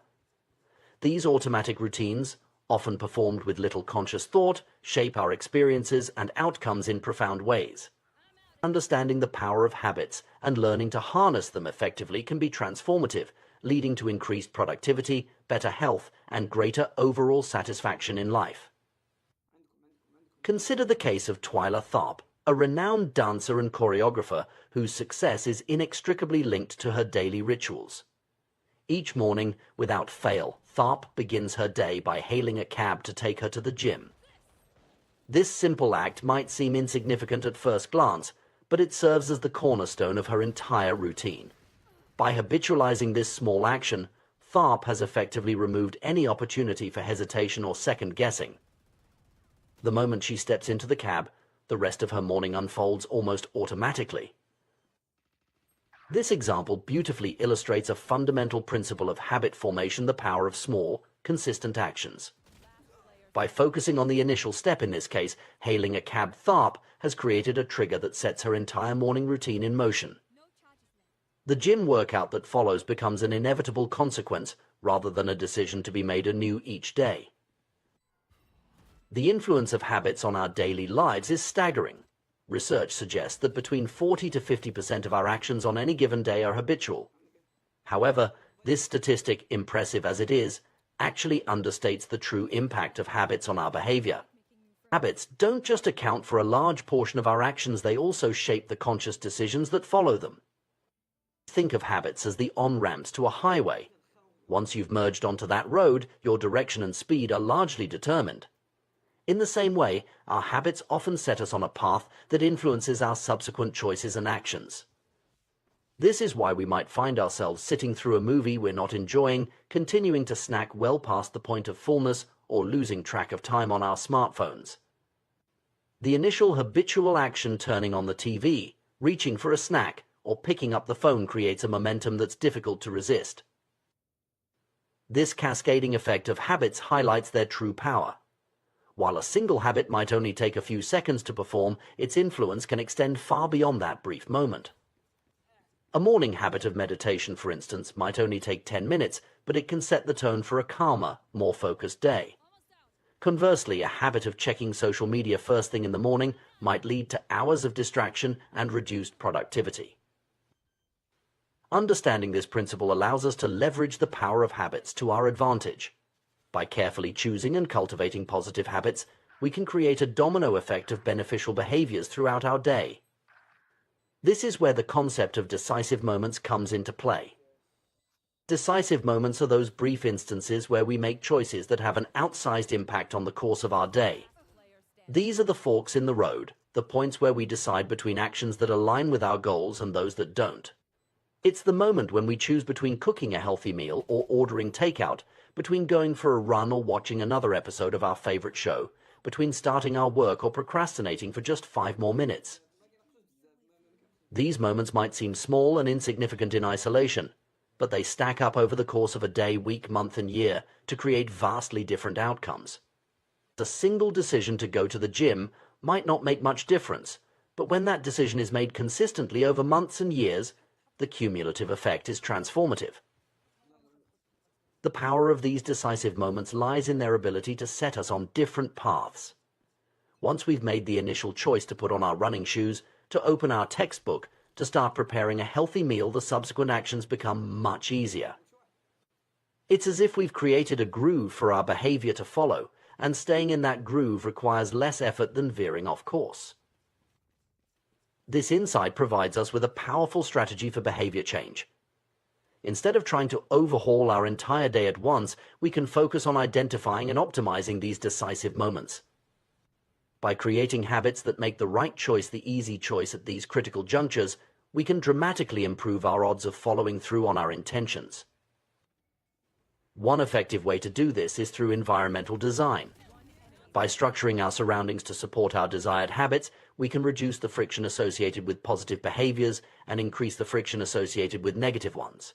These automatic routines, often performed with little conscious thought, shape our experiences and outcomes in profound ways. Understanding the power of habits and learning to harness them effectively can be transformative, leading to increased productivity, better health, and greater overall satisfaction in life. Consider the case of Twyla Tharp, a renowned dancer and choreographer whose success is inextricably linked to her daily rituals. Each morning, without fail, Tharp begins her day by hailing a cab to take her to the gym. This simple act might seem insignificant at first glance, but it serves as the cornerstone of her entire routine. By habitualizing this small action, Tharp has effectively removed any opportunity for hesitation or second-guessing. The moment she steps into the cab, the rest of her morning unfolds almost automatically. This example beautifully illustrates a fundamental principle of habit formation: the power of small, consistent actions. By focusing on the initial step in this case, hailing a cab, Tharp has created a trigger that sets her entire morning routine in motion. The gym workout that follows becomes an inevitable consequence rather than a decision to be made anew each day. The influence of habits on our daily lives is staggering. Research suggests that between 40 to 50% of our actions on any given day are habitual. However, this statistic, impressive as it is, actually understates the true impact of habits on our behavior. Habits don't just account for a large portion of our actions, they also shape the conscious decisions that follow them. Think of habits as the on-ramps to a highway. Once you've merged onto that road, your direction and speed are largely determined. In the same way, our habits often set us on a path that influences our subsequent choices and actions. This is why we might find ourselves sitting through a movie we're not enjoying, continuing to snack well past the point of fullness, or losing track of time on our smartphones. The initial habitual action, turning on the TV, reaching for a snack, or picking up the phone, creates a momentum that's difficult to resist. This cascading effect of habits highlights their true power. While a single habit might only take a few seconds to perform, its influence can extend far beyond that brief moment. A morning habit of meditation, for instance, might only take 10 minutes, but it can set the tone for a calmer, more focused day. Conversely, a habit of checking social media first thing in the morning might lead to hours of distraction and reduced productivity. Understanding this principle allows us to leverage the power of habits to our advantage. By carefully choosing and cultivating positive habits, we can create a domino effect of beneficial behaviors throughout our day. This is where the concept of decisive moments comes into play. Decisive moments are those brief instances where we make choices that have an outsized impact on the course of our day. These are the forks in the road, the points where we decide between actions that align with our goals and those that don't. It's the moment when we choose between cooking a healthy meal or ordering takeout, between going for a run or watching another episode of our favorite show, between starting our work or procrastinating for just 5 more minutes. These moments might seem small and insignificant in isolation, but they stack up over the course of a day, week, month, and year to create vastly different outcomes. A single decision to go to the gym might not make much difference, but when that decision is made consistently over months and years, the cumulative effect is transformative. The power of these decisive moments lies in their ability to set us on different paths. Once we've made the initial choice to put on our running shoes, to open our textbook, to start preparing a healthy meal, the subsequent actions become much easier. It's as if we've created a groove for our behavior to follow, and staying in that groove requires less effort than veering off course. This insight provides us with a powerful strategy for behavior change. Instead of trying to overhaul our entire day at once, we can focus on identifying and optimizing these decisive moments. By creating habits that make the right choice the easy choice at these critical junctures, we can dramatically improve our odds of following through on our intentions. One effective way to do this is through environmental design. By structuring our surroundings to support our desired habits, we can reduce the friction associated with positive behaviors and increase the friction associated with negative ones.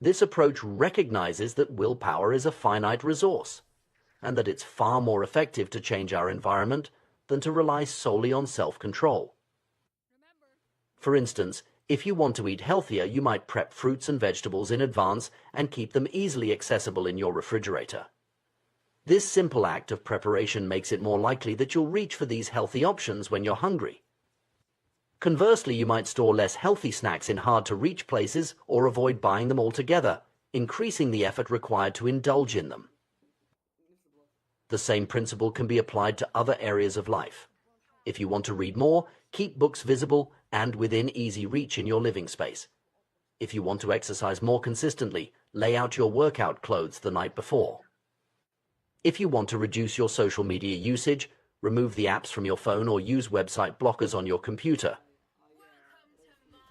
This approach recognizes that willpower is a finite resource, and that it's far more effective to change our environment than to rely solely on self-control. For instance, if you want to eat healthier, you might prep fruits and vegetables in advance and keep them easily accessible in your refrigerator. This simple act of preparation makes it more likely that you'll reach for these healthy options when you're hungry. Conversely, you might store less healthy snacks in hard-to-reach places or avoid buying them altogether, increasing the effort required to indulge in them. The same principle can be applied to other areas of life. If you want to read more, keep books visible and within easy reach in your living space. If you want to exercise more consistently, lay out your workout clothes the night before. If you want to reduce your social media usage, remove the apps from your phone or use website blockers on your computer.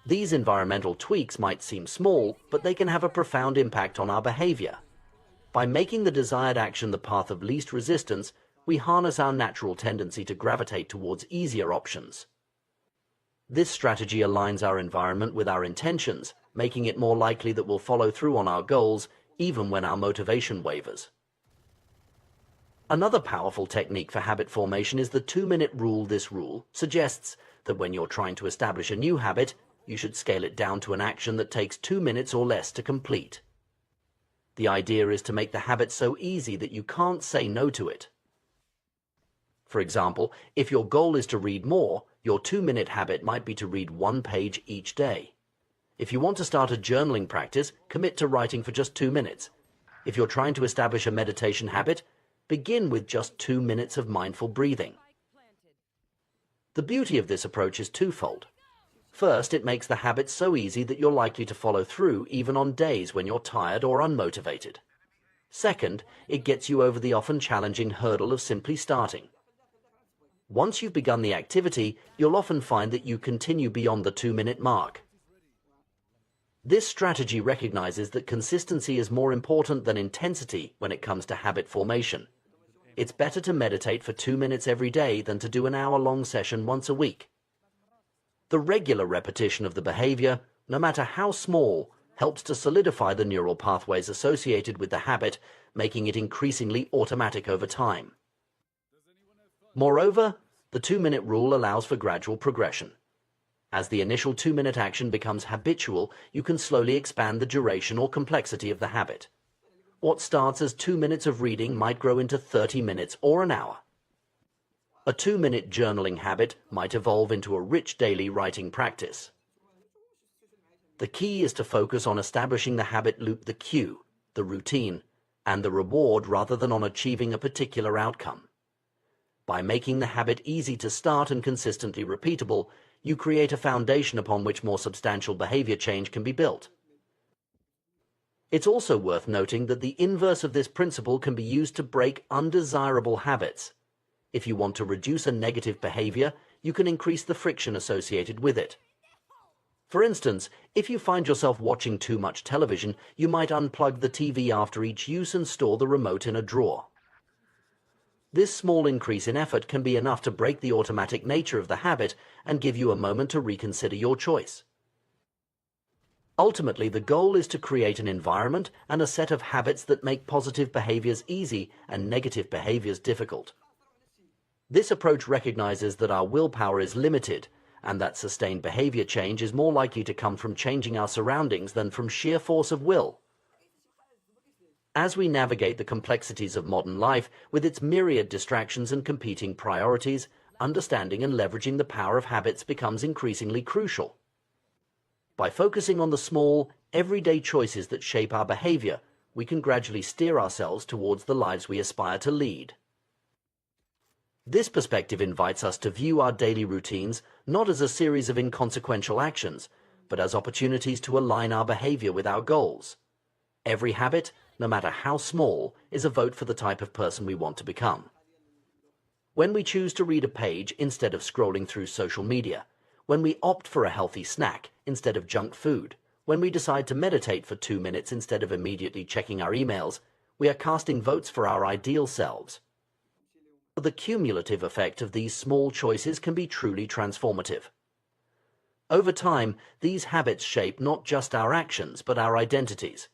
These environmental tweaks might seem small, but they can have a profound impact on our behavior. By making the desired action the path of least resistance, we harness our natural tendency to gravitate towards easier options. This strategy aligns our environment with our intentions, making it more likely that we'll follow through on our goals, even when our motivation wavers. Another powerful technique for habit formation is the 2-minute rule. This rule suggests that when you're trying to establish a new habit, you should scale it down to an action that takes 2 minutes or less to complete. The idea is to make the habit so easy that you can't say no to it. For example, if your goal is to read more, your 2-minute habit might be to read 1 page each day. If you want to start a journaling practice, commit to writing for just 2 minutes. If you're trying to establish a meditation habit, begin with just 2 minutes of mindful breathing. The beauty of this approach is twofold. First, it makes the habit so easy that you're likely to follow through even on days when you're tired or unmotivated. Second, it gets you over the often challenging hurdle of simply starting. Once you've begun the activity, you'll often find that you continue beyond the 2-minute mark. This strategy recognizes that consistency is more important than intensity when it comes to habit formation. It's better to meditate for 2 minutes every day than to do an hour-long session once a week. The regular repetition of the behavior, no matter how small, helps to solidify the neural pathways associated with the habit, making it increasingly automatic over time. Moreover, the 2-minute rule allows for gradual progression. As the initial 2-minute action becomes habitual, you can slowly expand the duration or complexity of the habit. What starts as 2 minutes of reading might grow into 30 minutes or an hour. A 2-minute journaling habit might evolve into a rich daily writing practice. The key is to focus on establishing the habit loop, the cue, the routine, and the reward rather than on achieving a particular outcome. By making the habit easy to start and consistently repeatable, you create a foundation upon which more substantial behavior change can be built. It's also worth noting that the inverse of this principle can be used to break undesirable habits. If you want to reduce a negative behavior, you can increase the friction associated with it. For instance, if you find yourself watching too much television, you might unplug the TV after each use and store the remote in a drawer. This small increase in effort can be enough to break the automatic nature of the habit and give you a moment to reconsider your choice. Ultimately, the goal is to create an environment and a set of habits that make positive behaviors easy and negative behaviors difficult. This approach recognizes that our willpower is limited and that sustained behavior change is more likely to come from changing our surroundings than from sheer force of will. As we navigate the complexities of modern life with its myriad distractions and competing priorities, understanding and leveraging the power of habits becomes increasingly crucial. By focusing on the small, everyday choices that shape our behavior, we can gradually steer ourselves towards the lives we aspire to lead. This perspective invites us to view our daily routines not as a series of inconsequential actions, but as opportunities to align our behavior with our goals. Every habit, no matter how small, is a vote for the type of person we want to become. When we choose to read a page instead of scrolling through social media, when we opt for a healthy snack instead of junk food, when we decide to meditate for 2 minutes instead of immediately checking our emails, we are casting votes for our ideal selves. The cumulative effect of these small choices can be truly transformative. Over time, these habits shape not just our actions, but our identities.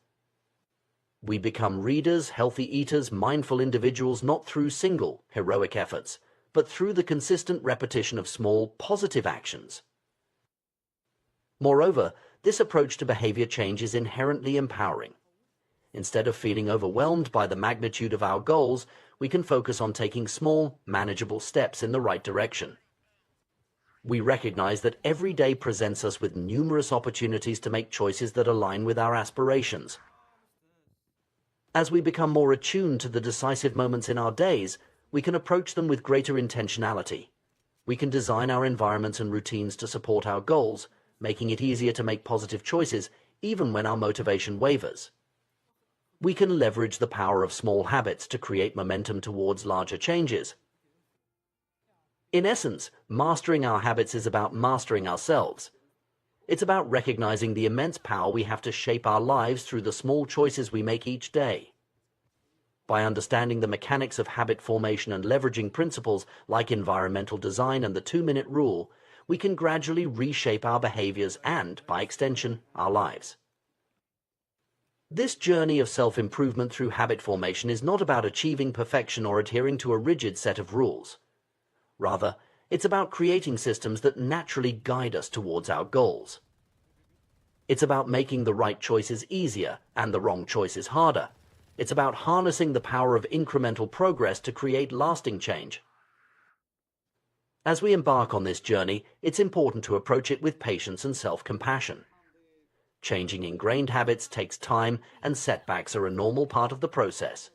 We become readers, healthy eaters, mindful individuals not through single, heroic efforts, but through the consistent repetition of small, positive actions. Moreover, this approach to behavior change is inherently empowering. Instead of feeling overwhelmed by the magnitude of our goals, we can focus on taking small, manageable steps in the right direction. We recognize that every day presents us with numerous opportunities to make choices that align with our aspirations. As we become more attuned to the decisive moments in our days, we can approach them with greater intentionality. We can design our environments and routines to support our goals, making it easier to make positive choices even when our motivation wavers. We can leverage the power of small habits to create momentum towards larger changes. In essence, mastering our habits is about mastering ourselves. It's about recognizing the immense power we have to shape our lives through the small choices we make each day. By understanding the mechanics of habit formation and leveraging principles like environmental design and the 2-minute rule, we can gradually reshape our behaviors and, by extension, our lives. This journey of self-improvement through habit formation is not about achieving perfection or adhering to a rigid set of rules. Rather, it's about creating systems that naturally guide us towards our goals. It's about making the right choices easier and the wrong choices harder. It's about harnessing the power of incremental progress to create lasting change. As we embark on this journey, it's important to approach it with patience and self-compassion. Changing ingrained habits takes time, and setbacks are a normal part of the process.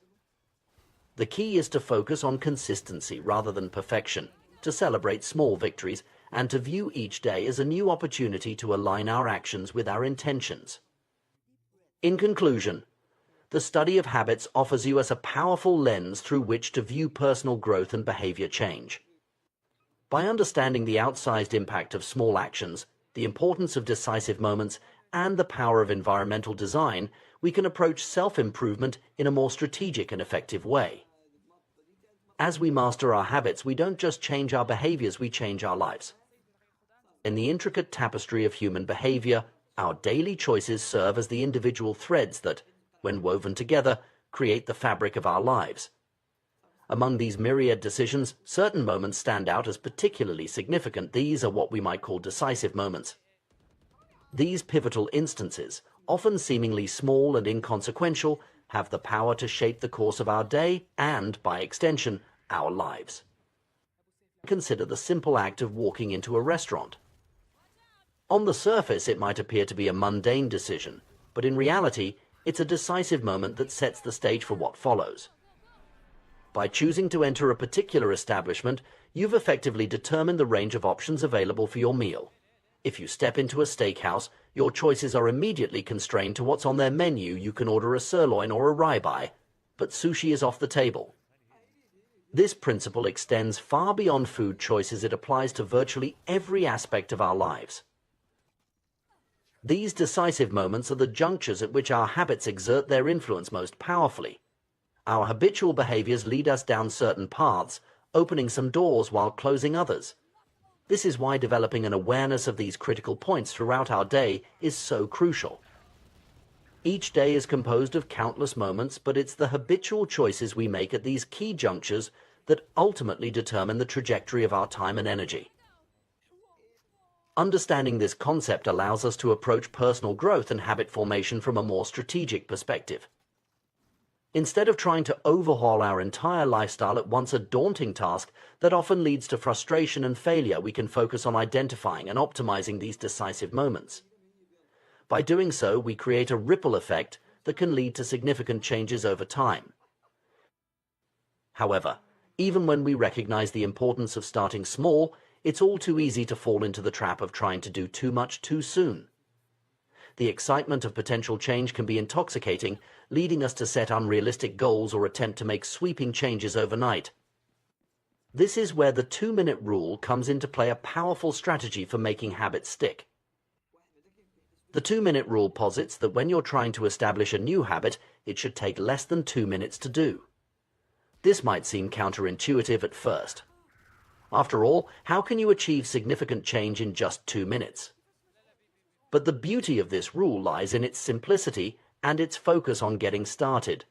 The key is to focus on consistency rather than perfection, to celebrate small victories, and to view each day as a new opportunity to align our actions with our intentions. In conclusion, the study of habits offers you a powerful lens through which to view personal growth and behavior change. By understanding the outsized impact of small actions, the importance of decisive moments, and the power of environmental design, we can approach self-improvement in a more strategic and effective way. As we master our habits, we don't just change our behaviors, we change our lives. In the intricate tapestry of human behavior, our daily choices serve as the individual threads that, when woven together, create the fabric of our lives. Among these myriad decisions, certain moments stand out as particularly significant. These are what we might call decisive moments. These pivotal instances, often seemingly small and inconsequential, have the power to shape the course of our day and, by extension, our lives. Consider the simple act of walking into a restaurant. On the surface, it might appear to be a mundane decision, but in reality, It's a decisive moment that sets the stage for what follows. By choosing to enter a particular establishment, you've effectively determined the range of options available for your meal. If you step into a steakhouse, your choices are immediately constrained to what's on their menu. You can order a sirloin or a ribeye, but sushi is off the table. This principle extends far beyond food choices. It applies to virtually every aspect of our lives. These decisive moments are the junctures at which our habits exert their influence most powerfully. Our habitual behaviors lead us down certain paths, opening some doors while closing others. This is why developing an awareness of these critical points throughout our day is so crucial. Each day is composed of countless moments, but it's the habitual choices we make at these key junctures that ultimately determine the trajectory of our time and energy. Understanding this concept allows us to approach personal growth and habit formation from a more strategic perspective. Instead of trying to overhaul our entire lifestyle at once, a daunting task that often leads to frustration and failure, we can focus on identifying and optimizing these decisive moments. By doing so, we create a ripple effect that can lead to significant changes over time. However, even when we recognize the importance of starting small, it's all too easy to fall into the trap of trying to do too much too soon. The excitement of potential change can be intoxicating, leading us to set unrealistic goals or attempt to make sweeping changes overnight. This is where the 2-minute rule comes into play, a powerful strategy for making habits stick. The 2-minute rule posits that when you're trying to establish a new habit, it should take less than 2 minutes to do. This might seem counterintuitive at first. After all, how can you achieve significant change in just 2 minutes? But the beauty of this rule lies in its simplicity and its focus on getting started.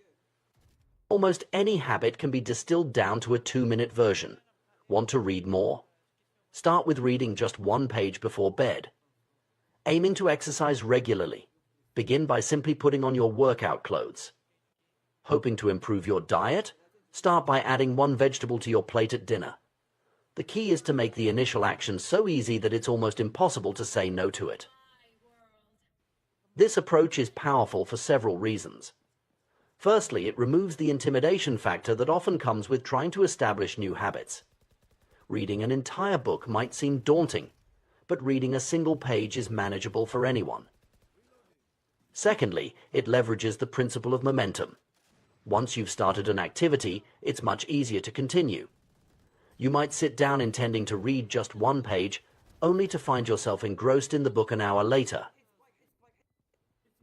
Almost any habit can be distilled down to a 2-minute version. Want to read more? Start with reading just 1 page before bed. Aiming to exercise regularly? Begin by simply putting on your workout clothes. Hoping to improve your diet? Start by adding 1 vegetable to your plate at dinner. The key is to make the initial action so easy that it's almost impossible to say no to it. This approach is powerful for several reasons. Firstly, it removes the intimidation factor that often comes with trying to establish new habits. Reading an entire book might seem daunting, but reading a single page is manageable for anyone. Secondly, it leverages the principle of momentum. Once you've started an activity, it's much easier to continue. You might sit down intending to read just 1 page, only to find yourself engrossed in the book an hour later.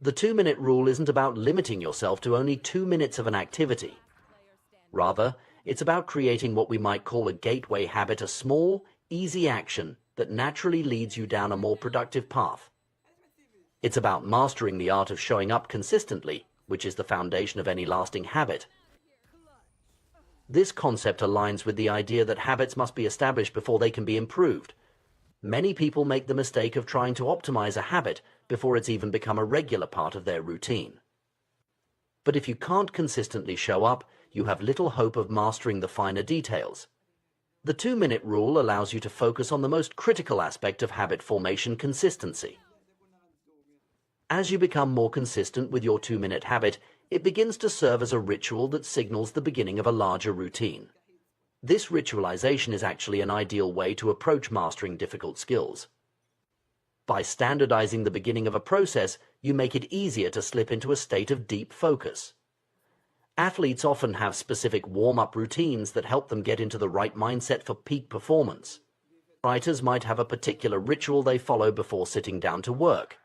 The 2-minute rule isn't about limiting yourself to only 2 minutes of an activity. Rather, it's about creating what we might call a gateway habit, a small, easy action that naturally leads you down a more productive path. It's about mastering the art of showing up consistently, which is the foundation of any lasting habit. This concept aligns with the idea that habits must be established before they can be improved. Many people make the mistake of trying to optimize a habit before it's even become a regular part of their routine. But if you can't consistently show up, you have little hope of mastering the finer details. The 2-minute rule allows you to focus on the most critical aspect of habit formation: consistency. As you become more consistent with your 2-minute habit, it begins to serve as a ritual that signals the beginning of a larger routine. This ritualization is actually an ideal way to approach mastering difficult skills. By standardizing the beginning of a process, you make it easier to slip into a state of deep focus. Athletes often have specific warm-up routines that help them get into the right mindset for peak performance. Writers might have a particular ritual they follow before sitting down to work.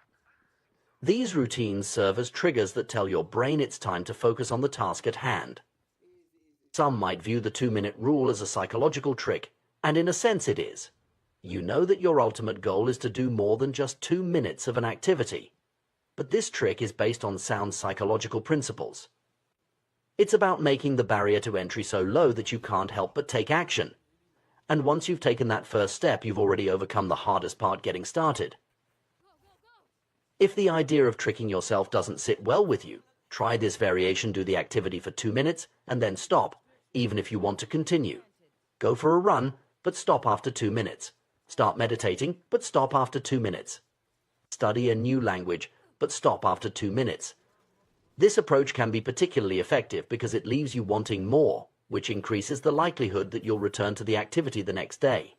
These routines serve as triggers that tell your brain it's time to focus on the task at hand. Some might view the 2-minute rule as a psychological trick, and in a sense it is. You know that your ultimate goal is to do more than just 2 minutes of an activity. But this trick is based on sound psychological principles. It's about making the barrier to entry so low that you can't help but take action. And once you've taken that first step, you've already overcome the hardest part: getting started. If the idea of tricking yourself doesn't sit well with you, try this variation: do the activity for 2 minutes and then stop, even if you want to continue. Go for a run, but stop after 2 minutes. Start meditating, but stop after 2 minutes. Study a new language, but stop after 2 minutes. This approach can be particularly effective because it leaves you wanting more, which increases the likelihood that you'll return to the activity the next day.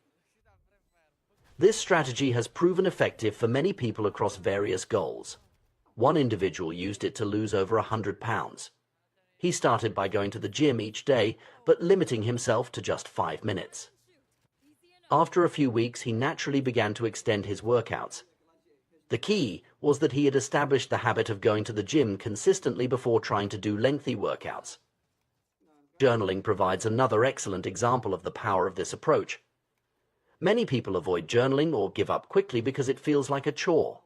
This strategy has proven effective for many people across various goals. One individual used it to lose over 100 pounds. He started by going to the gym each day, but limiting himself to just 5 minutes. After a few weeks, he naturally began to extend his workouts. The key was that he had established the habit of going to the gym consistently before trying to do lengthy workouts. Journaling provides another excellent example of the power of this approach. Many people avoid journaling or give up quickly because it feels like a chore.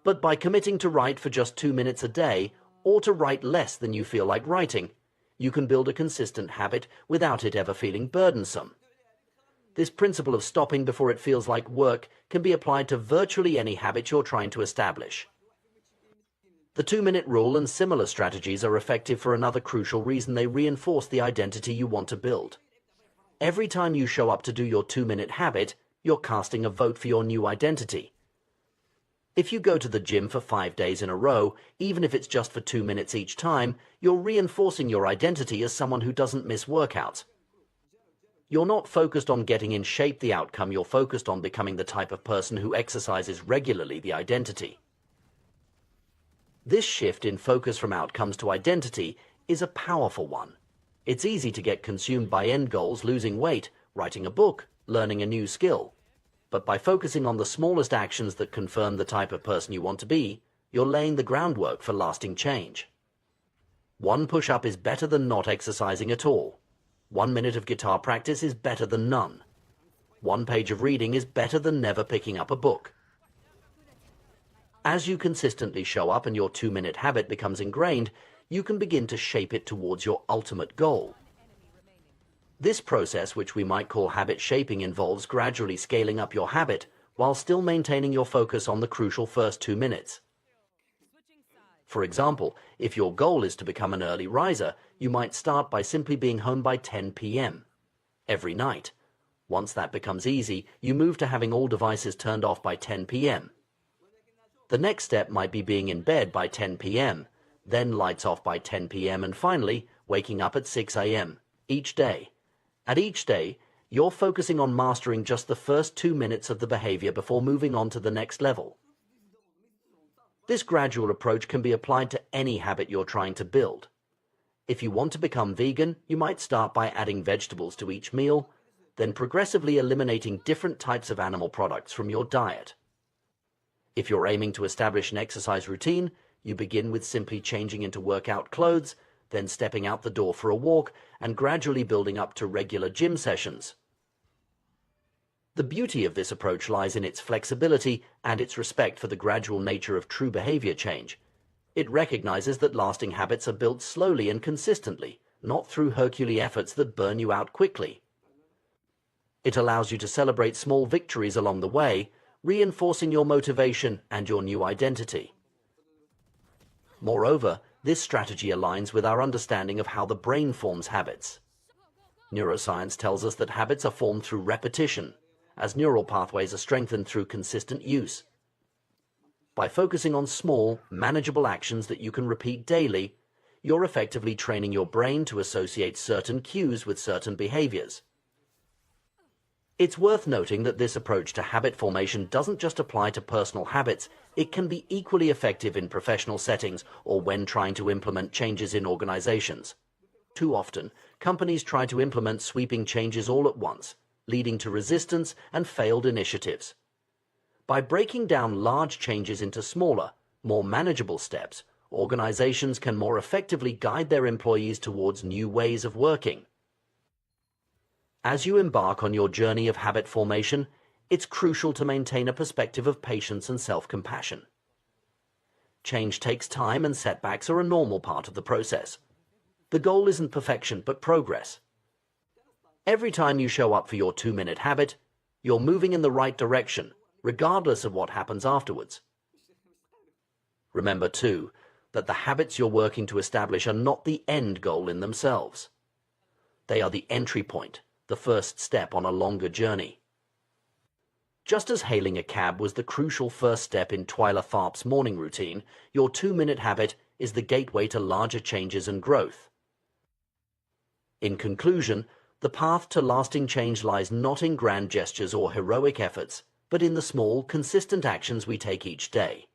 But by committing to write for just 2 minutes a day, or to write less than you feel like writing, you can build a consistent habit without it ever feeling burdensome. This principle of stopping before it feels like work can be applied to virtually any habit you're trying to establish. The 2-minute rule and similar strategies are effective for another crucial reason: they reinforce the identity you want to build. Every time you show up to do your 2-minute habit, you're casting a vote for your new identity. If you go to the gym for 5 days in a row, even if it's just for 2 minutes each time, you're reinforcing your identity as someone who doesn't miss workouts. You're not focused on getting in shape, the outcome. You're focused on becoming the type of person who exercises regularly, the identity. This shift in focus from outcomes to identity is a powerful one. It's easy to get consumed by end goals: losing weight, writing a book, learning a new skill. But by focusing on the smallest actions that confirm the type of person you want to be, you're laying the groundwork for lasting change. 1 push-up is better than not exercising at all. 1 minute of guitar practice is better than none. 1 page of reading is better than never picking up a book. As you consistently show up and your 2-minute habit becomes ingrained, you can begin to shape it towards your ultimate goal. This process, which we might call habit shaping, involves gradually scaling up your habit while still maintaining your focus on the crucial first 2 minutes. For example, if your goal is to become an early riser, you might start by simply being home by 10 p.m. every night. Once that becomes easy, you move to having all devices turned off by 10 p.m. The next step might be being in bed by 10 p.m., then lights off by 10 p.m., and finally waking up at 6 a.m. each day. At each day, you're focusing on mastering just the first 2 minutes of the behavior before moving on to the next level. This gradual approach can be applied to any habit you're trying to build. If you want to become vegan, you might start by adding vegetables to each meal, then progressively eliminating different types of animal products from your diet. If you're aiming to establish an exercise routine, you begin with simply changing into workout clothes, then stepping out the door for a walk, and gradually building up to regular gym sessions. The beauty of this approach lies in its flexibility and its respect for the gradual nature of true behavior change. It recognizes that lasting habits are built slowly and consistently, not through Herculean efforts that burn you out quickly. It allows you to celebrate small victories along the way, reinforcing your motivation and your new identity. Moreover, this strategy aligns with our understanding of how the brain forms habits. Neuroscience tells us that habits are formed through repetition, as neural pathways are strengthened through consistent use. By focusing on small, manageable actions that you can repeat daily, you're effectively training your brain to associate certain cues with certain behaviors. It's worth noting that this approach to habit formation doesn't just apply to personal habits. It can be equally effective in professional settings or when trying to implement changes in organizations. Too often, companies try to implement sweeping changes all at once, leading to resistance and failed initiatives. By breaking down large changes into smaller, more manageable steps, organizations can more effectively guide their employees towards new ways of working. As you embark on your journey of habit formation, it's crucial to maintain a perspective of patience and self-compassion. Change takes time, and setbacks are a normal part of the process. The goal isn't perfection, but progress. Every time you show up for your 2-minute habit, you're moving in the right direction, regardless of what happens afterwards. Remember, too, that the habits you're working to establish are not the end goal in themselves. They are the entry point, the first step on a longer journey. Just as hailing a cab was the crucial first step in Twyla Tharp's morning routine, your 2-minute habit is the gateway to larger changes and growth. In conclusion, the path to lasting change lies not in grand gestures or heroic efforts, but in the small, consistent actions we take each day.